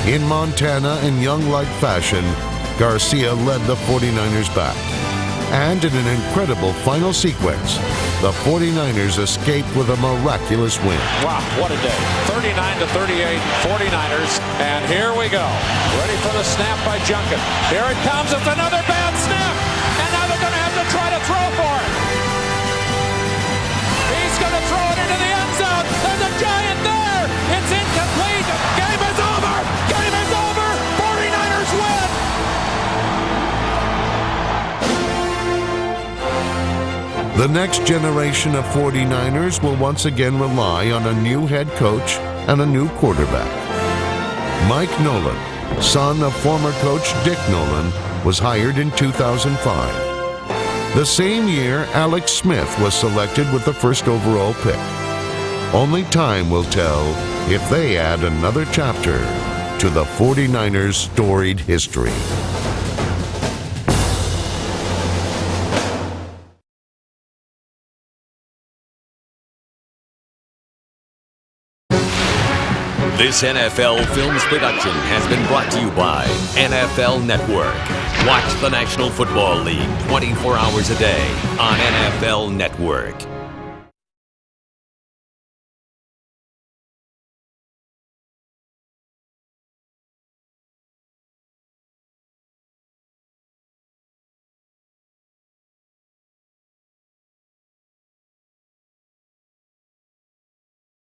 In Montana, in Young-like fashion, Garcia led the 49ers back. And in an incredible final sequence, the 49ers escaped with a miraculous win. Wow, what a day. 39-38, 49ers. And here we go. Ready for the snap by Junkin. Here it comes. It's another bad snap. And now they're going to have to try to throw for it. He's going to throw it into the end zone. There's a giant there. It's incomplete. Game is over. Game is over. 49ers win. The next generation of 49ers will once again rely on a new head coach and a new quarterback. Mike Nolan, son of former coach Dick Nolan, was hired in 2005. The same year, Alex Smith was selected with the first overall pick. Only time will tell if they add another chapter to the 49ers' storied history. This NFL Films production has been brought to you by NFL Network. Watch the National Football League 24 hours a day on NFL Network.